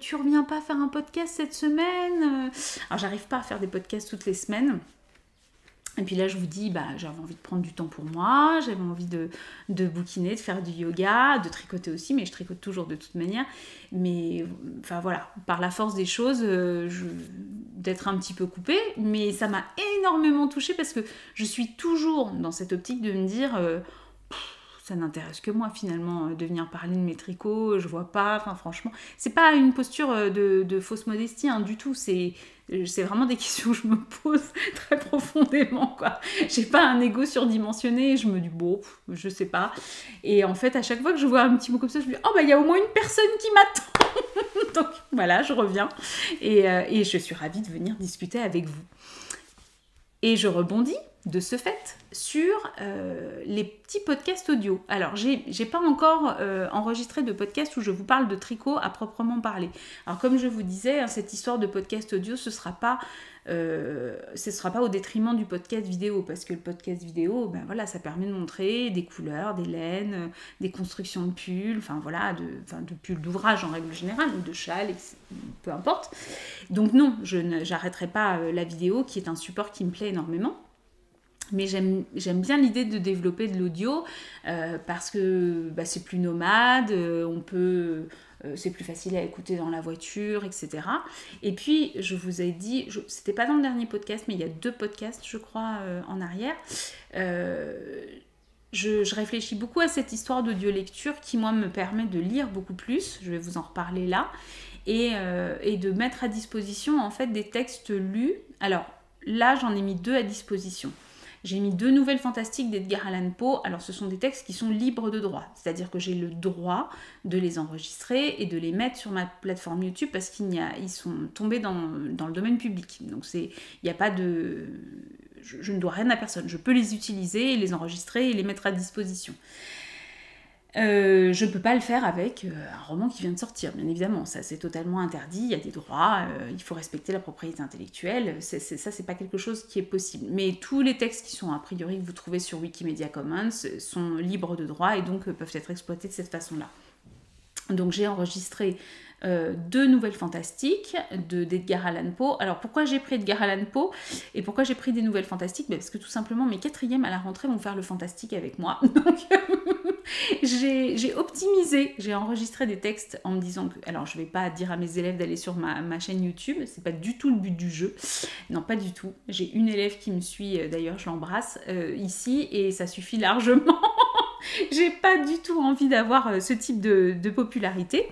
tu reviens pas faire un podcast cette semaine Alors, j'arrive pas à faire des podcasts toutes les semaines. Et puis là, je vous dis, bah, j'avais envie de prendre du temps pour moi, j'avais envie de bouquiner, de faire du yoga, de tricoter aussi, mais je tricote toujours de toute manière. Mais enfin voilà, par la force des choses, d'être un petit peu coupée, mais ça m'a énormément touchée parce que je suis toujours dans cette optique de me dire... ça n'intéresse que moi finalement de venir parler de mes tricots, je vois pas, enfin franchement, c'est pas une posture de fausse modestie hein, du tout, c'est vraiment des questions que je me pose très profondément quoi. J'ai pas un ego surdimensionné, je me dis bon, je sais pas. Et en fait à chaque fois que je vois un petit mot comme ça, je me dis oh bah il y a au moins une personne qui m'attend. Donc voilà, je reviens et je suis ravie de venir discuter avec vous. Et je rebondis de ce fait sur les petits podcasts audio. Alors, j'ai pas encore enregistré de podcast où je vous parle de tricot à proprement parler. Alors, comme je vous disais, hein, cette histoire de podcast audio, ce sera pas au détriment du podcast vidéo, parce que le podcast vidéo, ben voilà, ça permet de montrer des couleurs, des laines, des constructions de pulls, enfin voilà, de pulls d'ouvrage en règle générale, ou de châles, peu importe. Donc non, j'arrêterai pas la vidéo, qui est un support qui me plaît énormément. Mais j'aime bien l'idée de développer de l'audio parce que bah, c'est plus nomade, c'est plus facile à écouter dans la voiture, etc. Et puis, je vous ai dit, c'était pas dans le dernier podcast, mais il y a 2 podcasts, je crois, en arrière. Je réfléchis beaucoup à cette histoire d'audio-lecture qui, moi, me permet de lire beaucoup plus. Je vais vous en reparler là. Et de mettre à disposition, en fait, des textes lus. Alors, là, j'en ai mis 2 à disposition. J'ai mis 2 nouvelles fantastiques d'Edgar Allan Poe. Alors, ce sont des textes qui sont libres de droit. C'est-à-dire que j'ai le droit de les enregistrer et de les mettre sur ma plateforme YouTube parce qu'ils sont tombés dans le domaine public. Donc, il n'y a pas de... Je ne dois rien à personne. Je peux les utiliser, les enregistrer et les mettre à disposition. Je ne peux pas le faire avec un roman qui vient de sortir, bien évidemment, ça c'est totalement interdit, il y a des droits, il faut respecter la propriété intellectuelle, ça c'est pas quelque chose qui est possible. Mais tous les textes qui sont a priori que vous trouvez sur Wikimedia Commons sont libres de droit et donc peuvent être exploités de cette façon-là. Donc j'ai enregistré 2 nouvelles fantastiques d'Edgar Allan Poe. Alors pourquoi j'ai pris Edgar Allan Poe et pourquoi j'ai pris des nouvelles fantastiques? Parce que tout simplement mes 4e à la rentrée vont faire le fantastique avec moi. Donc j'ai optimisé, j'ai enregistré des textes en me disant que... Alors je vais pas dire à mes élèves d'aller sur ma chaîne YouTube, c'est pas du tout le but du jeu. Non, pas du tout. J'ai une élève qui me suit, d'ailleurs je l'embrasse, ici, et ça suffit largement. J'ai pas du tout envie d'avoir ce type de popularité.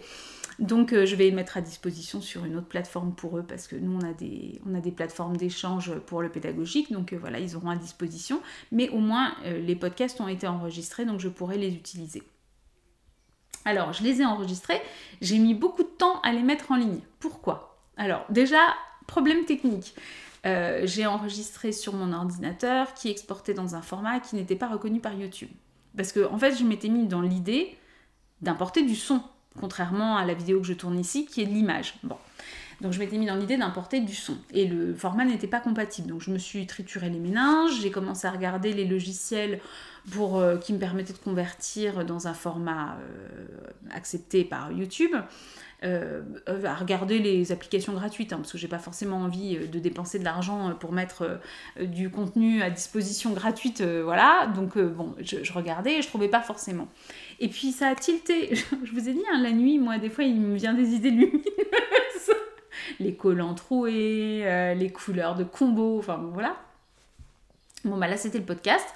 Donc je vais les mettre à disposition sur une autre plateforme pour eux parce que nous on a des plateformes d'échange pour le pédagogique, donc voilà, ils auront à disposition. Mais au moins les podcasts ont été enregistrés, donc je pourrai les utiliser. Alors je les ai enregistrés, j'ai mis beaucoup de temps à les mettre en ligne. Pourquoi? Alors déjà, problème technique. J'ai enregistré sur mon ordinateur qui exportait dans un format qui n'était pas reconnu par YouTube. Parce que en fait je m'étais mis dans l'idée d'importer du son, contrairement à la vidéo que je tourne ici qui est de l'image. Bon. Donc je m'étais mis dans l'idée d'importer du son. Et le format n'était pas compatible. Donc je me suis trituré les méninges, j'ai commencé à regarder les logiciels qui me permettaient de convertir dans un format accepté par YouTube. À regarder les applications gratuites, parce que j'ai pas forcément envie de dépenser de l'argent pour mettre du contenu à disposition gratuite, voilà. Donc bon, je regardais et je trouvais pas forcément. Et puis ça a tilté. Je vous ai dit, la nuit, moi, des fois, il me vient des idées lumineuses. Les collants troués, les couleurs de combo, enfin bon, voilà. Bon, bah là, c'était le podcast.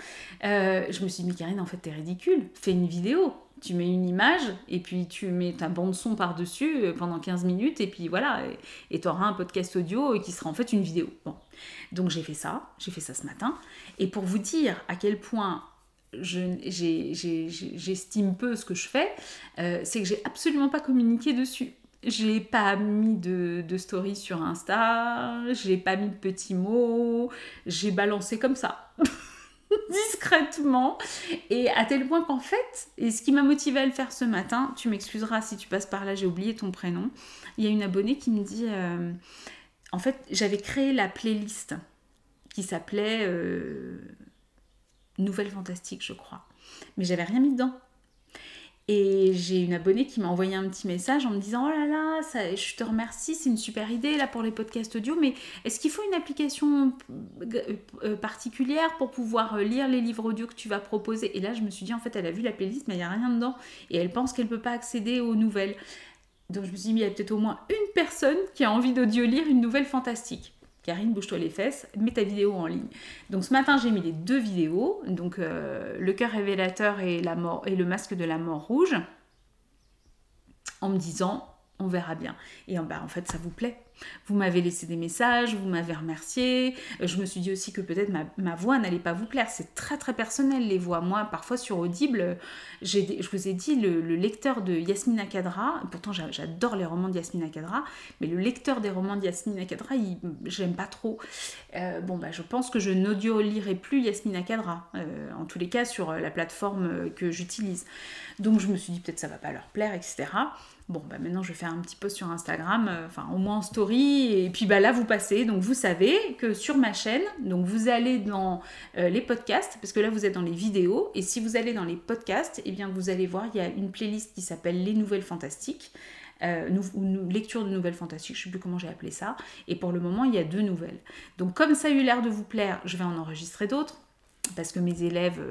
Je me suis dit, mais Karine, en fait, t'es ridicule. Fais une vidéo. Tu mets une image et puis tu mets ta bande-son par-dessus pendant 15 minutes et puis voilà. Et tu auras un podcast audio qui sera en fait une vidéo. Bon. Donc j'ai fait ça ce matin. Et pour vous dire à quel point j'estime peu ce que je fais, c'est que j'ai absolument pas communiqué dessus. J'ai pas mis de story sur Insta, j'ai pas mis de petits mots, j'ai balancé comme ça, discrètement, et à tel point qu'en fait, et ce qui m'a motivée à le faire ce matin, tu m'excuseras si tu passes par là, j'ai oublié ton prénom, il y a une abonnée qui me dit, en fait, j'avais créé la playlist qui s'appelait Nouvelles Fantastiques, je crois, mais j'avais rien mis dedans. Et j'ai une abonnée qui m'a envoyé un petit message en me disant « Oh là là, je te remercie, c'est une super idée là pour les podcasts audio, mais est-ce qu'il faut une application particulière pour pouvoir lire les livres audio que tu vas proposer ?» Et là, je me suis dit, en fait, elle a vu la playlist, mais il n'y a rien dedans. Et elle pense qu'elle ne peut pas accéder aux nouvelles. Donc je me suis dit, il y a peut-être au moins une personne qui a envie d'audio-lire une nouvelle fantastique. Karine, bouge-toi les fesses, mets ta vidéo en ligne. Donc ce matin, j'ai mis les 2 vidéos, donc le cœur révélateur et le masque de la mort rouge, en me disant, on verra bien. Et en fait, ça vous plaît. Vous m'avez laissé des messages, vous m'avez remercié. Je me suis dit aussi que peut-être ma voix n'allait pas vous plaire. C'est très très personnel les voix. Moi, parfois sur Audible, je vous ai dit, le lecteur de Yasmina Khadra, pourtant j'adore les romans de Yasmina Khadra, mais le lecteur des romans de Yasmina Khadra, j'aime pas trop. Je pense que je n'audio-lirai plus Yasmina Khadra, en tous les cas sur la plateforme que j'utilise. Donc je me suis dit peut-être ça va pas leur plaire, etc. Bon, maintenant je vais faire un petit post sur Instagram, au moins en story, et puis là vous passez, donc vous savez que sur ma chaîne, donc vous allez dans les podcasts, parce que là vous êtes dans les vidéos, et si vous allez dans les podcasts, eh bien vous allez voir, il y a une playlist qui s'appelle Les Nouvelles Fantastiques, lecture de nouvelles fantastiques, je ne sais plus comment j'ai appelé ça, et pour le moment il y a 2 nouvelles. Donc comme ça a eu l'air de vous plaire, je vais en enregistrer d'autres, parce que mes élèves,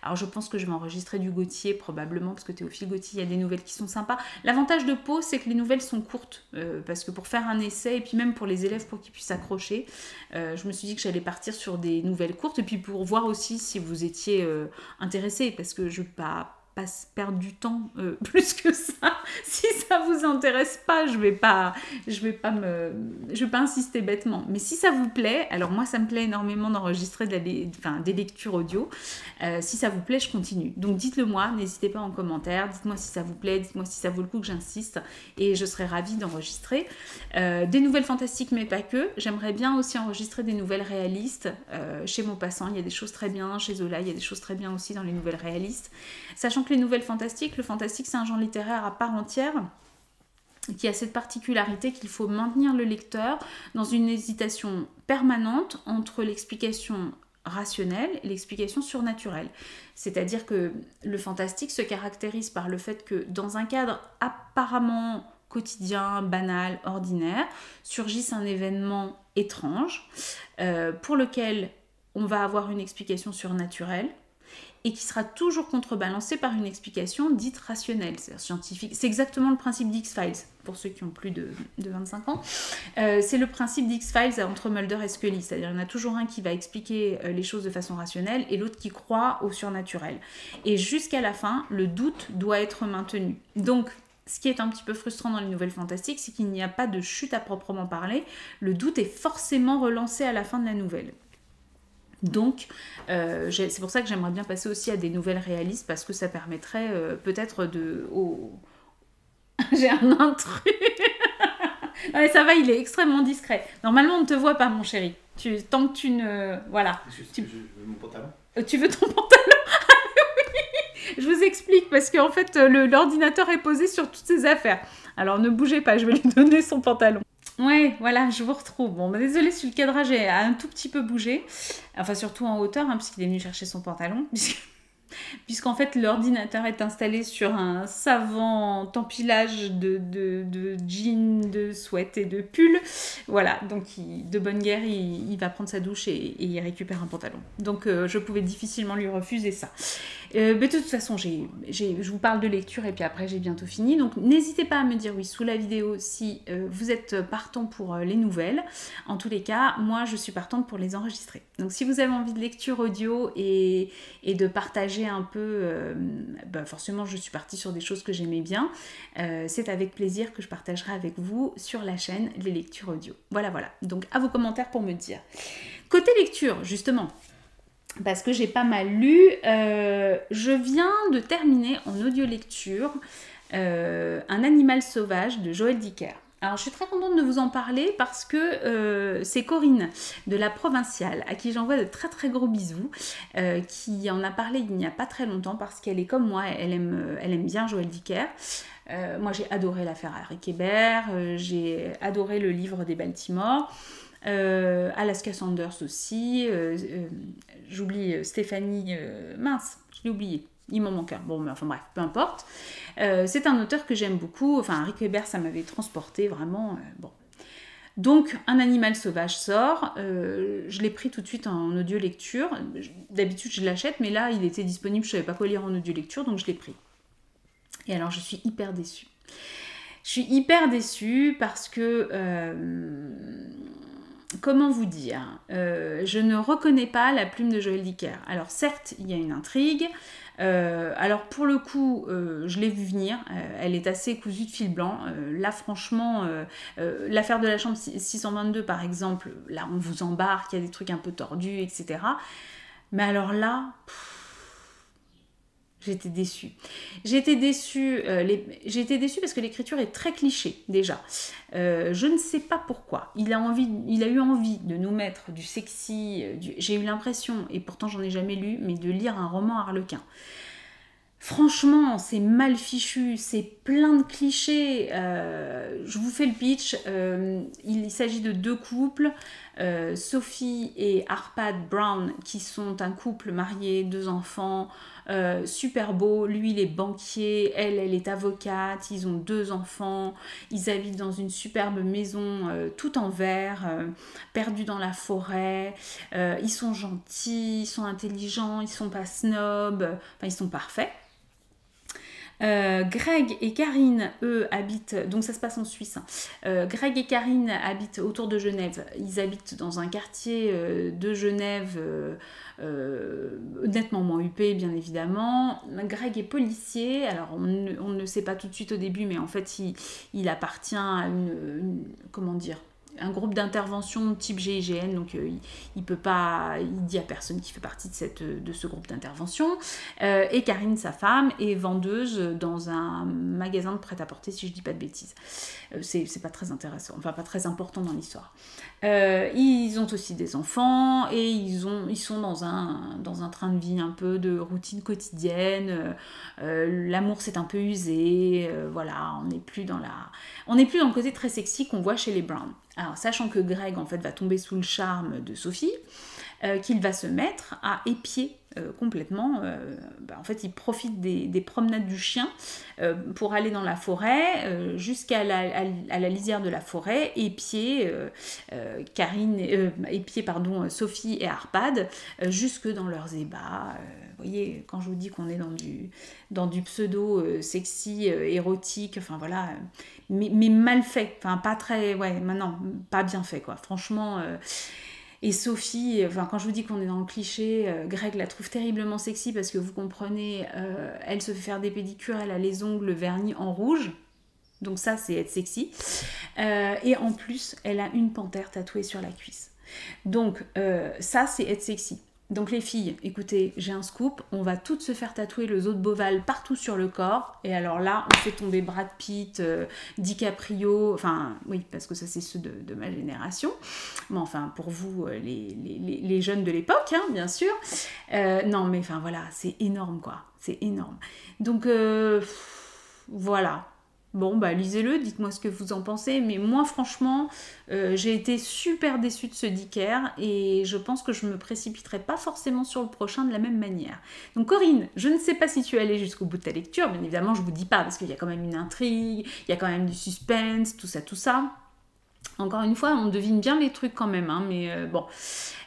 alors je pense que je vais enregistrer du Gauthier probablement, parce que Théophile Gauthier, il y a des nouvelles qui sont sympas. L'avantage de Pau, c'est que les nouvelles sont courtes, parce que pour faire un essai, et puis même pour les élèves, pour qu'ils puissent accrocher, je me suis dit que j'allais partir sur des nouvelles courtes, et puis pour voir aussi si vous étiez intéressés, parce que je ne veux pas perdre du temps plus que ça. Si ça vous intéresse pas, je vais pas insister bêtement. Mais si ça vous plaît, alors moi ça me plaît énormément d'enregistrer des lectures audio. Si ça vous plaît, je continue. Donc dites-le moi, n'hésitez pas en commentaire, dites-moi si ça vous plaît, dites-moi si ça vaut le coup que j'insiste, et je serai ravie d'enregistrer. Des nouvelles fantastiques, mais pas que. J'aimerais bien aussi enregistrer des nouvelles réalistes. Chez Maupassant, il y a des choses très bien. Chez Zola, il y a des choses très bien aussi dans les nouvelles réalistes. Sachant que les nouvelles fantastiques, le fantastique c'est un genre littéraire à part entière qui a cette particularité qu'il faut maintenir le lecteur dans une hésitation permanente entre l'explication rationnelle et l'explication surnaturelle. C'est-à-dire que le fantastique se caractérise par le fait que dans un cadre apparemment quotidien, banal, ordinaire, surgisse un événement étrange pour lequel on va avoir une explication surnaturelle et qui sera toujours contrebalancée par une explication dite rationnelle, c'est-à-dire scientifique. C'est exactement le principe d'X-Files, pour ceux qui ont plus de 25 ans. C'est le principe d'X-Files entre Mulder et Scully, c'est-à-dire il y en a toujours un qui va expliquer les choses de façon rationnelle et l'autre qui croit au surnaturel. Et jusqu'à la fin, le doute doit être maintenu. Donc, ce qui est un petit peu frustrant dans les nouvelles fantastiques, c'est qu'il n'y a pas de chute à proprement parler. Le doute est forcément relancé à la fin de la nouvelle. Donc, c'est pour ça que j'aimerais bien passer aussi à des nouvelles réalistes, parce que ça permettrait peut-être de... J'ai un intrus. Allez, ça va, il est extrêmement discret. Normalement, on ne te voit pas, mon chéri. Tant que tu ne... Voilà. Je veux mon pantalon. Tu veux ton pantalon? Oui. Je vous explique, parce qu'en fait, l'ordinateur est posé sur toutes ses affaires. Alors, ne bougez pas, je vais lui donner son pantalon. Ouais, voilà, je vous retrouve. Bon, bah, désolée si le cadrage a un tout petit peu bougé. Enfin, surtout en hauteur, hein, puisqu'il est venu chercher son pantalon. Puisqu'en fait l'ordinateur est installé sur un savant empilage de jeans, de sweats et de pulls. Voilà, donc de bonne guerre, il va prendre sa douche et il récupère un pantalon. Donc je pouvais difficilement lui refuser ça. Mais de toute façon, je vous parle de lecture et puis après j'ai bientôt fini. Donc n'hésitez pas à me dire oui sous la vidéo si vous êtes partant pour les nouvelles. En tous les cas, moi je suis partante pour les enregistrer. Donc si vous avez envie de lecture audio et de partager un peu, forcément je suis partie sur des choses que j'aimais bien. C'est avec plaisir que je partagerai avec vous sur la chaîne les lectures audio. Voilà. Donc à vos commentaires pour me dire. Côté lecture, justement, parce que j'ai pas mal lu, je viens de terminer en audio lecture Un animal sauvage de Joël Dicker. Alors je suis très contente de vous en parler parce que c'est Corinne de La Provinciale, à qui j'envoie de très très gros bisous, qui en a parlé il n'y a pas très longtemps parce qu'elle est comme moi, elle aime bien Joël Dicker. Moi j'ai adoré l'affaire Harry Kéber, j'ai adoré le livre des Baltimore. Alaska Sanders aussi, j'oublie Stéphanie, mince, je l'ai oublié, il m'en manque un, bon mais enfin bref, peu importe. C'est un auteur que j'aime beaucoup, enfin Harry Kéber ça m'avait transporté vraiment, bon. Donc Un animal sauvage sort, je l'ai pris tout de suite en audio lecture, d'habitude je l'achète mais là il était disponible, je savais pas quoi lire en audio lecture donc je l'ai pris. Et alors je suis hyper déçue. Je suis hyper déçue parce que comment vous dire, je ne reconnais pas la plume de Joël Dicker. Alors certes, il y a une intrigue. Alors pour le coup, je l'ai vu venir. Elle est assez cousue de fil blanc. Là, franchement, l'affaire de la chambre 622, par exemple, là, on vous embarque, il y a des trucs un peu tordus, etc. Mais alors là... J'étais déçue. J'étais déçue parce que l'écriture est très cliché, déjà. Je ne sais pas pourquoi. Il a eu envie de nous mettre du sexy, j'ai eu l'impression, et pourtant j'en ai jamais lu, mais de lire un roman harlequin. Franchement, c'est mal fichu, c'est plein de clichés. Je vous fais le pitch. Il s'agit de deux couples, Sophie et Arpad Brown, qui sont un couple marié, 2 enfants, super beau. Lui, il est banquier, elle est avocate. Ils ont 2 enfants. Ils habitent dans une superbe maison tout en verre, perdus dans la forêt. Ils sont gentils, ils sont intelligents, ils sont pas snobs, enfin, ils sont parfaits. Greg et Karine, eux, habitent, donc ça se passe en Suisse, hein. Greg et Karine habitent autour de Genève. Ils habitent dans un quartier de Genève nettement moins huppé, bien évidemment. Greg est policier, alors on ne le sait pas tout de suite au début, mais en fait il appartient à comment dire, un groupe d'intervention type GIGN, donc il peut pas, il dit à personne qui fait partie de ce groupe d'intervention. Et Karine, sa femme, est vendeuse dans un magasin de prêt-à-porter, si je dis pas de bêtises. C'est pas très intéressant, enfin pas très important dans l'histoire. Ils ont aussi des enfants et ils sont dans un train de vie un peu de routine quotidienne. L'amour s'est un peu usé, voilà, on n'est plus dans le côté très sexy qu'on voit chez les Brown. Alors, sachant que Greg, en fait, va tomber sous le charme de Sophie, qu'il va se mettre à épier complètement. En fait, il profite des promenades du chien pour aller dans la forêt, jusqu'à la lisière de la forêt, épier Sophie et Arpad, jusque dans leurs ébats. Vous voyez, quand je vous dis qu'on est dans du pseudo sexy, érotique, enfin voilà, mais mal fait, enfin pas très, ouais, maintenant, pas bien fait, quoi. Franchement... Et Sophie, enfin, quand je vous dis qu'on est dans le cliché, Greg la trouve terriblement sexy parce que vous comprenez, elle se fait faire des pédicures, elle a les ongles vernis en rouge. Donc ça, c'est être sexy. Et en plus, elle a une panthère tatouée sur la cuisse. Donc ça, c'est être sexy. Donc les filles, écoutez, j'ai un scoop, on va toutes se faire tatouer le zoo de Beauval partout sur le corps, et alors là, on fait tomber Brad Pitt, DiCaprio, enfin, oui, parce que ça c'est ceux de ma génération, mais enfin, pour vous, les jeunes de l'époque, hein, bien sûr. Non, mais enfin, voilà, c'est énorme, quoi, c'est énorme. Donc, voilà. Bon, bah lisez-le, dites-moi ce que vous en pensez. Mais moi, franchement, j'ai été super déçue de ce Dicker et je pense que je me précipiterai pas forcément sur le prochain de la même manière. Donc Corinne, je ne sais pas si tu es allée jusqu'au bout de ta lecture. Bien évidemment, je vous dis pas parce qu'il y a quand même une intrigue, il y a quand même du suspense, tout ça, tout ça. Encore une fois, on devine bien les trucs quand même, hein, mais bon.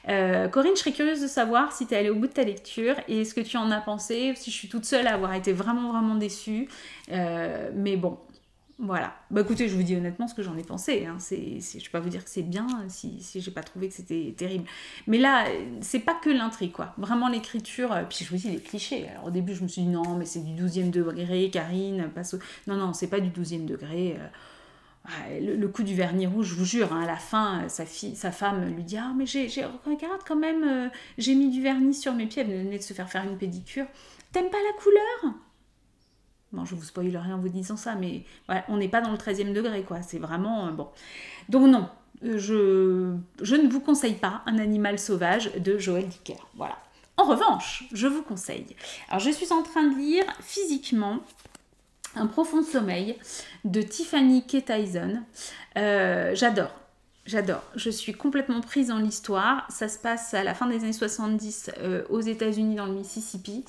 Corinne, je serais curieuse de savoir si tu es allée au bout de ta lecture et ce que tu en as pensé, si je suis toute seule à avoir été vraiment, vraiment déçue. Mais bon, voilà. Bah écoutez, je vous dis honnêtement ce que j'en ai pensé. Hein. Je ne vais pas vous dire que c'est bien si j'ai pas trouvé que c'était terrible. Mais là, c'est pas que l'intrigue, quoi. Vraiment l'écriture. Puis je vous dis les clichés. Alors au début, je me suis dit non, mais c'est du 12e degré, Karine. Non, non, c'est pas du 12e degré. Le coup du vernis rouge, je vous jure, hein, à la fin, sa femme lui dit « Ah, mais regarde quand même, j'ai mis du vernis sur mes pieds. » Elle venait de se faire une pédicure. « T'aimes pas la couleur ?» Bon, je vous spoil rien en vous disant ça, mais voilà, on n'est pas dans le 13e degré, quoi. C'est vraiment... bon. Donc non, je ne vous conseille pas Un animal sauvage de Joël Dicker. Voilà. En revanche, je vous conseille. Alors, je suis en train de lire physiquement Un profond sommeil de Tiffany K. Tyson. J'adore. Je suis complètement prise dans l'histoire. Ça se passe à la fin des années 70 aux États-Unis, dans le Mississippi.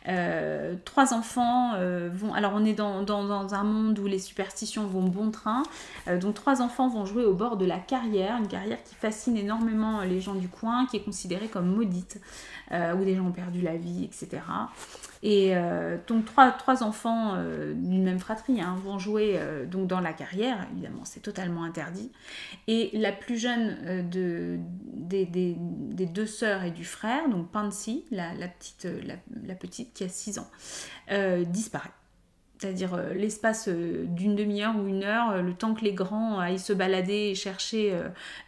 3 enfants vont... Alors, on est dans un monde où les superstitions vont bon train. Donc, 3 enfants vont jouer au bord de la carrière. Une carrière qui fascine énormément les gens du coin, qui est considérée comme maudite, où des gens ont perdu la vie, etc. Et donc, trois enfants d'une même fratrie vont jouer donc dans la carrière. Évidemment, c'est totalement interdit. Et la plus jeune des 2 sœurs et du frère, donc Pansy, la petite qui a 6 ans, disparaît. C'est-à-dire l'espace d'une demi-heure ou 1 heure, le temps que les grands aillent se balader et chercher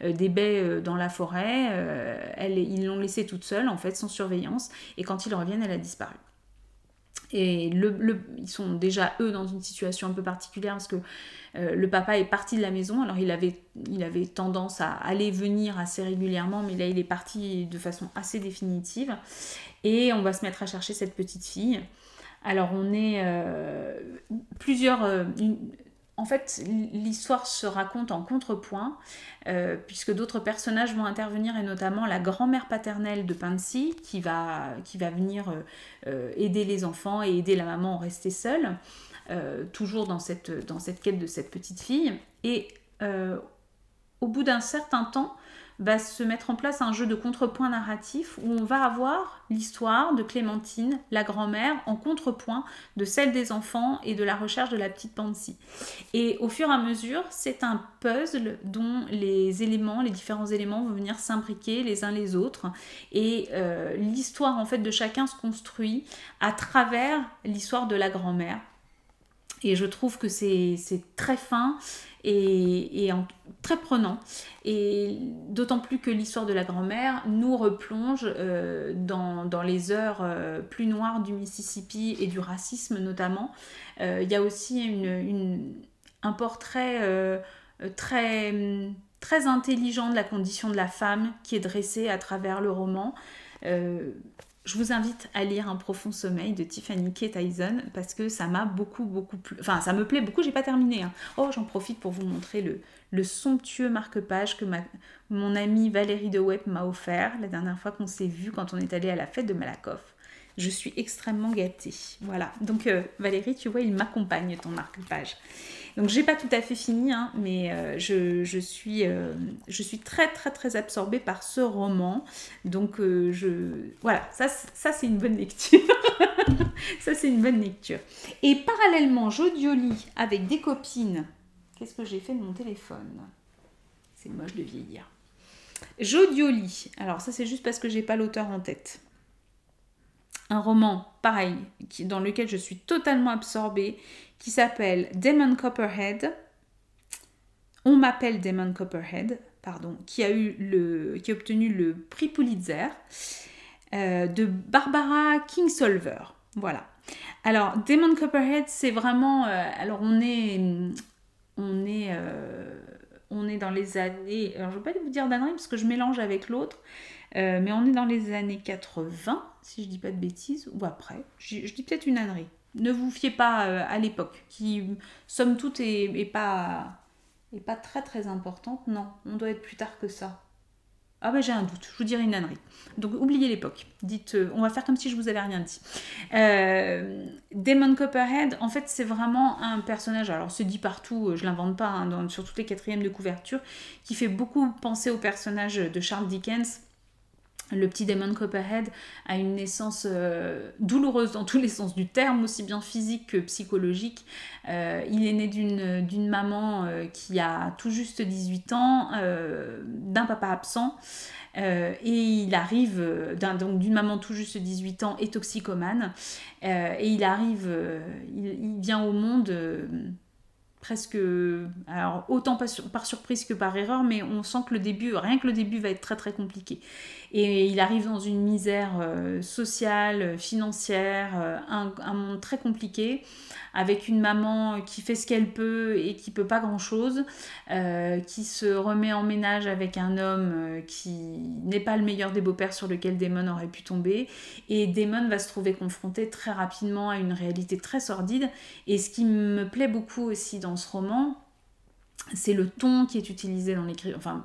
des baies dans la forêt, ils l'ont laissée toute seule, en fait, sans surveillance. Et quand ils reviennent, elle a disparu. Et ils sont déjà, eux, dans une situation un peu particulière parce que le papa est parti de la maison. Alors, il avait tendance à aller venir assez régulièrement, mais là, il est parti de façon assez définitive. Et on va se mettre à chercher cette petite fille. Alors, on est en fait, l'histoire se raconte en contrepoint, puisque d'autres personnages vont intervenir, et notamment la grand-mère paternelle de Pansy, qui va venir aider les enfants et aider la maman à rester seule, toujours dans cette quête de cette petite fille. Et au bout d'un certain temps, va se mettre en place un jeu de contrepoint narratif où on va avoir l'histoire de Clémentine, la grand-mère, en contrepoint de celle des enfants et de la recherche de la petite Pansy. Et au fur et à mesure, c'est un puzzle dont les différents éléments vont venir s'imbriquer les uns les autres. Et l'histoire en fait de chacun se construit à travers l'histoire de la grand-mère. Et je trouve que c'est très fin et très prenant. Et d'autant plus que l'histoire de la grand-mère nous replonge dans les heures plus noires du Mississippi et du racisme notamment. Il y a aussi un portrait très, très intelligent de la condition de la femme qui est dressé à travers le roman. Je vous invite à lire Un profond sommeil de Tiffany K. Tyson parce que ça m'a beaucoup plu. Enfin, ça me plaît beaucoup, j'ai pas terminé. Oh, j'en profite pour vous montrer le somptueux marque-page que mon amie Valérie de Web m'a offert la dernière fois qu'on s'est vu quand on est allé à la fête de Malakoff. Je suis extrêmement gâtée. Voilà. Donc, Valérie, tu vois, il m'accompagne ton marque-page. Donc, j'ai pas tout à fait fini, mais je suis très, très, très absorbée par ce roman. Donc, voilà, ça c'est une bonne lecture. Ça, c'est une bonne lecture. Et parallèlement, j'audio-lis avec des copines. Qu'est-ce que j'ai fait de mon téléphone? C'est moche de vieillir. J'audio-lis. Alors, ça, c'est juste parce que j'ai pas l'auteur en tête. Un roman, pareil, dans lequel je suis totalement absorbée, qui s'appelle Damon Copperhead. On m'appelle Damon Copperhead, pardon, qui a obtenu le prix Pulitzer, de Barbara Kingsolver. Voilà. Alors, Damon Copperhead, c'est vraiment... alors, on est dans les années... Alors, je ne vais pas vous dire d'année parce que je mélange avec l'autre. Mais on est dans les années 80, si je dis pas de bêtises, ou après. Je dis peut-être une ânerie. Ne vous fiez pas à l'époque, qui, somme toute, est pas très très importante. Non, on doit être plus tard que ça. Ah bah j'ai un doute, je vous dirai une ânerie. Donc oubliez l'époque. Dites, on va faire comme si je vous avais rien dit. Damon Copperhead, en fait c'est vraiment un personnage, alors c'est dit partout, je l'invente pas, hein, sur toutes les quatrièmes de couverture, qui fait beaucoup penser au personnage de Charles Dickens. Le petit Damon Copperhead a une naissance douloureuse dans tous les sens du terme, aussi bien physique que psychologique. Il est né d'une maman qui a tout juste 18 ans, d'un papa absent, et il arrive, donc d'une maman tout juste 18 ans et toxicomane, et il arrive, il vient au monde... presque, alors autant par surprise que par erreur, mais on sent que rien que le début va être très très compliqué. Et il arrive dans une misère sociale, financière, un monde très compliqué, avec une maman qui fait ce qu'elle peut et qui peut pas grand chose, qui se remet en ménage avec un homme qui n'est pas le meilleur des beaux-pères sur lequel Damon aurait pu tomber. Et Damon va se trouver confronté très rapidement à une réalité très sordide. Et ce qui me plaît beaucoup aussi dans ce roman, c'est le ton qui est utilisé dans l'écriture. Enfin,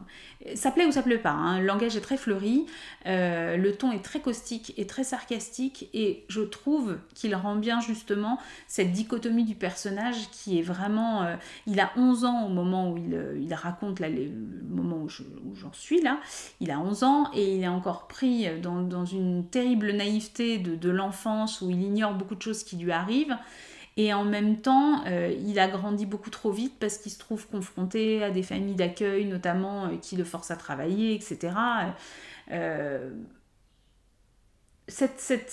ça plaît ou ça plaît pas, hein. Le langage est très fleuri, le ton est très caustique et très sarcastique, et je trouve qu'il rend bien justement cette dichotomie du personnage qui est vraiment... il a 11 ans au moment où il raconte, là, le moment où j'en suis là, il a 11 ans et il est encore pris dans une terrible naïveté de l'enfance où il ignore beaucoup de choses qui lui arrivent. Et en même temps, il a grandi beaucoup trop vite parce qu'il se trouve confronté à des familles d'accueil, notamment, qui le forcent à travailler, etc.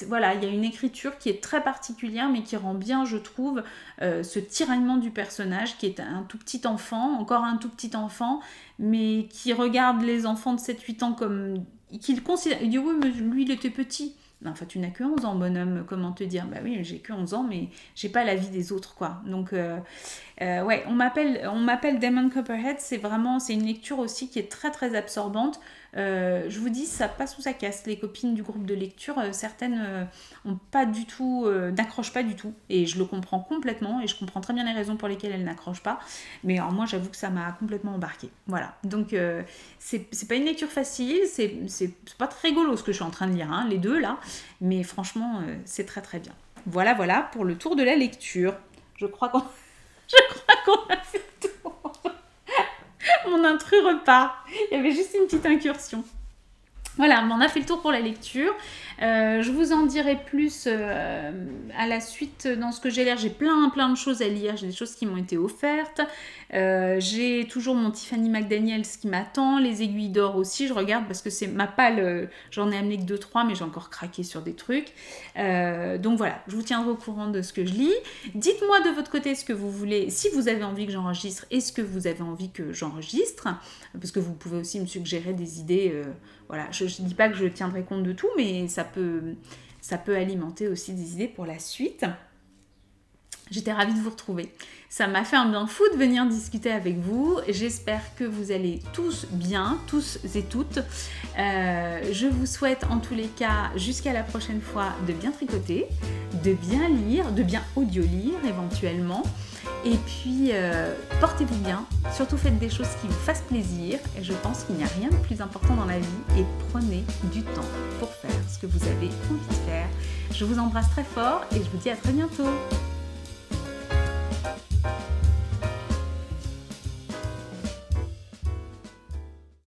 Voilà, il y a une écriture qui est très particulière, mais qui rend bien, je trouve, ce tiraillement du personnage, qui est un tout petit enfant, encore un tout petit enfant, mais qui regarde les enfants de 7-8 ans comme... qu'il considère... Il dit, oui, mais lui, il était petit. Non, enfin, tu n'as que 11 ans, bonhomme, comment te dire? Bah oui, j'ai que 11 ans, mais j'ai pas la vie des autres, quoi. Donc, ouais, on m'appelle Damon Copperhead, c'est une lecture aussi qui est très, très absorbante. Je vous dis, ça passe ou ça casse. Les copines du groupe de lecture, certaines n'accrochent pas du tout. Et je le comprends complètement, et je comprends très bien les raisons pour lesquelles elles n'accrochent pas. Mais alors, moi, j'avoue que ça m'a complètement embarquée. Voilà. Donc, c'est pas une lecture facile, c'est pas très rigolo ce que je suis en train de lire, hein, les deux, là. Mais franchement, c'est très, très bien. Voilà pour le tour de la lecture. Je crois qu'on a fait le tour. Mon intrus repart. Il y avait juste une petite incursion. Voilà, on a fait le tour pour la lecture. Je vous en dirai plus à la suite dans ce que j'ai l'air. J'ai plein de choses à lire. J'ai des choses qui m'ont été offertes. J'ai toujours mon Tiffany McDaniels qui m'attend. Les aiguilles d'or aussi, je regarde parce que c'est ma palle. J'en ai amené que 2-3, mais j'ai encore craqué sur des trucs. Donc voilà, je vous tiendrai au courant de ce que je lis. Dites-moi de votre côté ce que vous voulez. Si vous avez envie que j'enregistre, est-ce que vous avez envie que j'enregistre? Parce que vous pouvez aussi me suggérer des idées. Voilà, je ne dis pas que je tiendrai compte de tout, mais ça peut alimenter aussi des idées pour la suite. J'étais ravie de vous retrouver. Ça m'a fait un bien fou de venir discuter avec vous. J'espère que vous allez tous bien, tous et toutes. Je vous souhaite en tous les cas, jusqu'à la prochaine fois, de bien tricoter, de bien lire, de bien audio-lire éventuellement. Et puis, portez-vous bien. Surtout faites des choses qui vous fassent plaisir. Et je pense qu'il n'y a rien de plus important dans la vie. Et prenez du temps pour faire ce que vous avez envie de faire. Je vous embrasse très fort et je vous dis à très bientôt.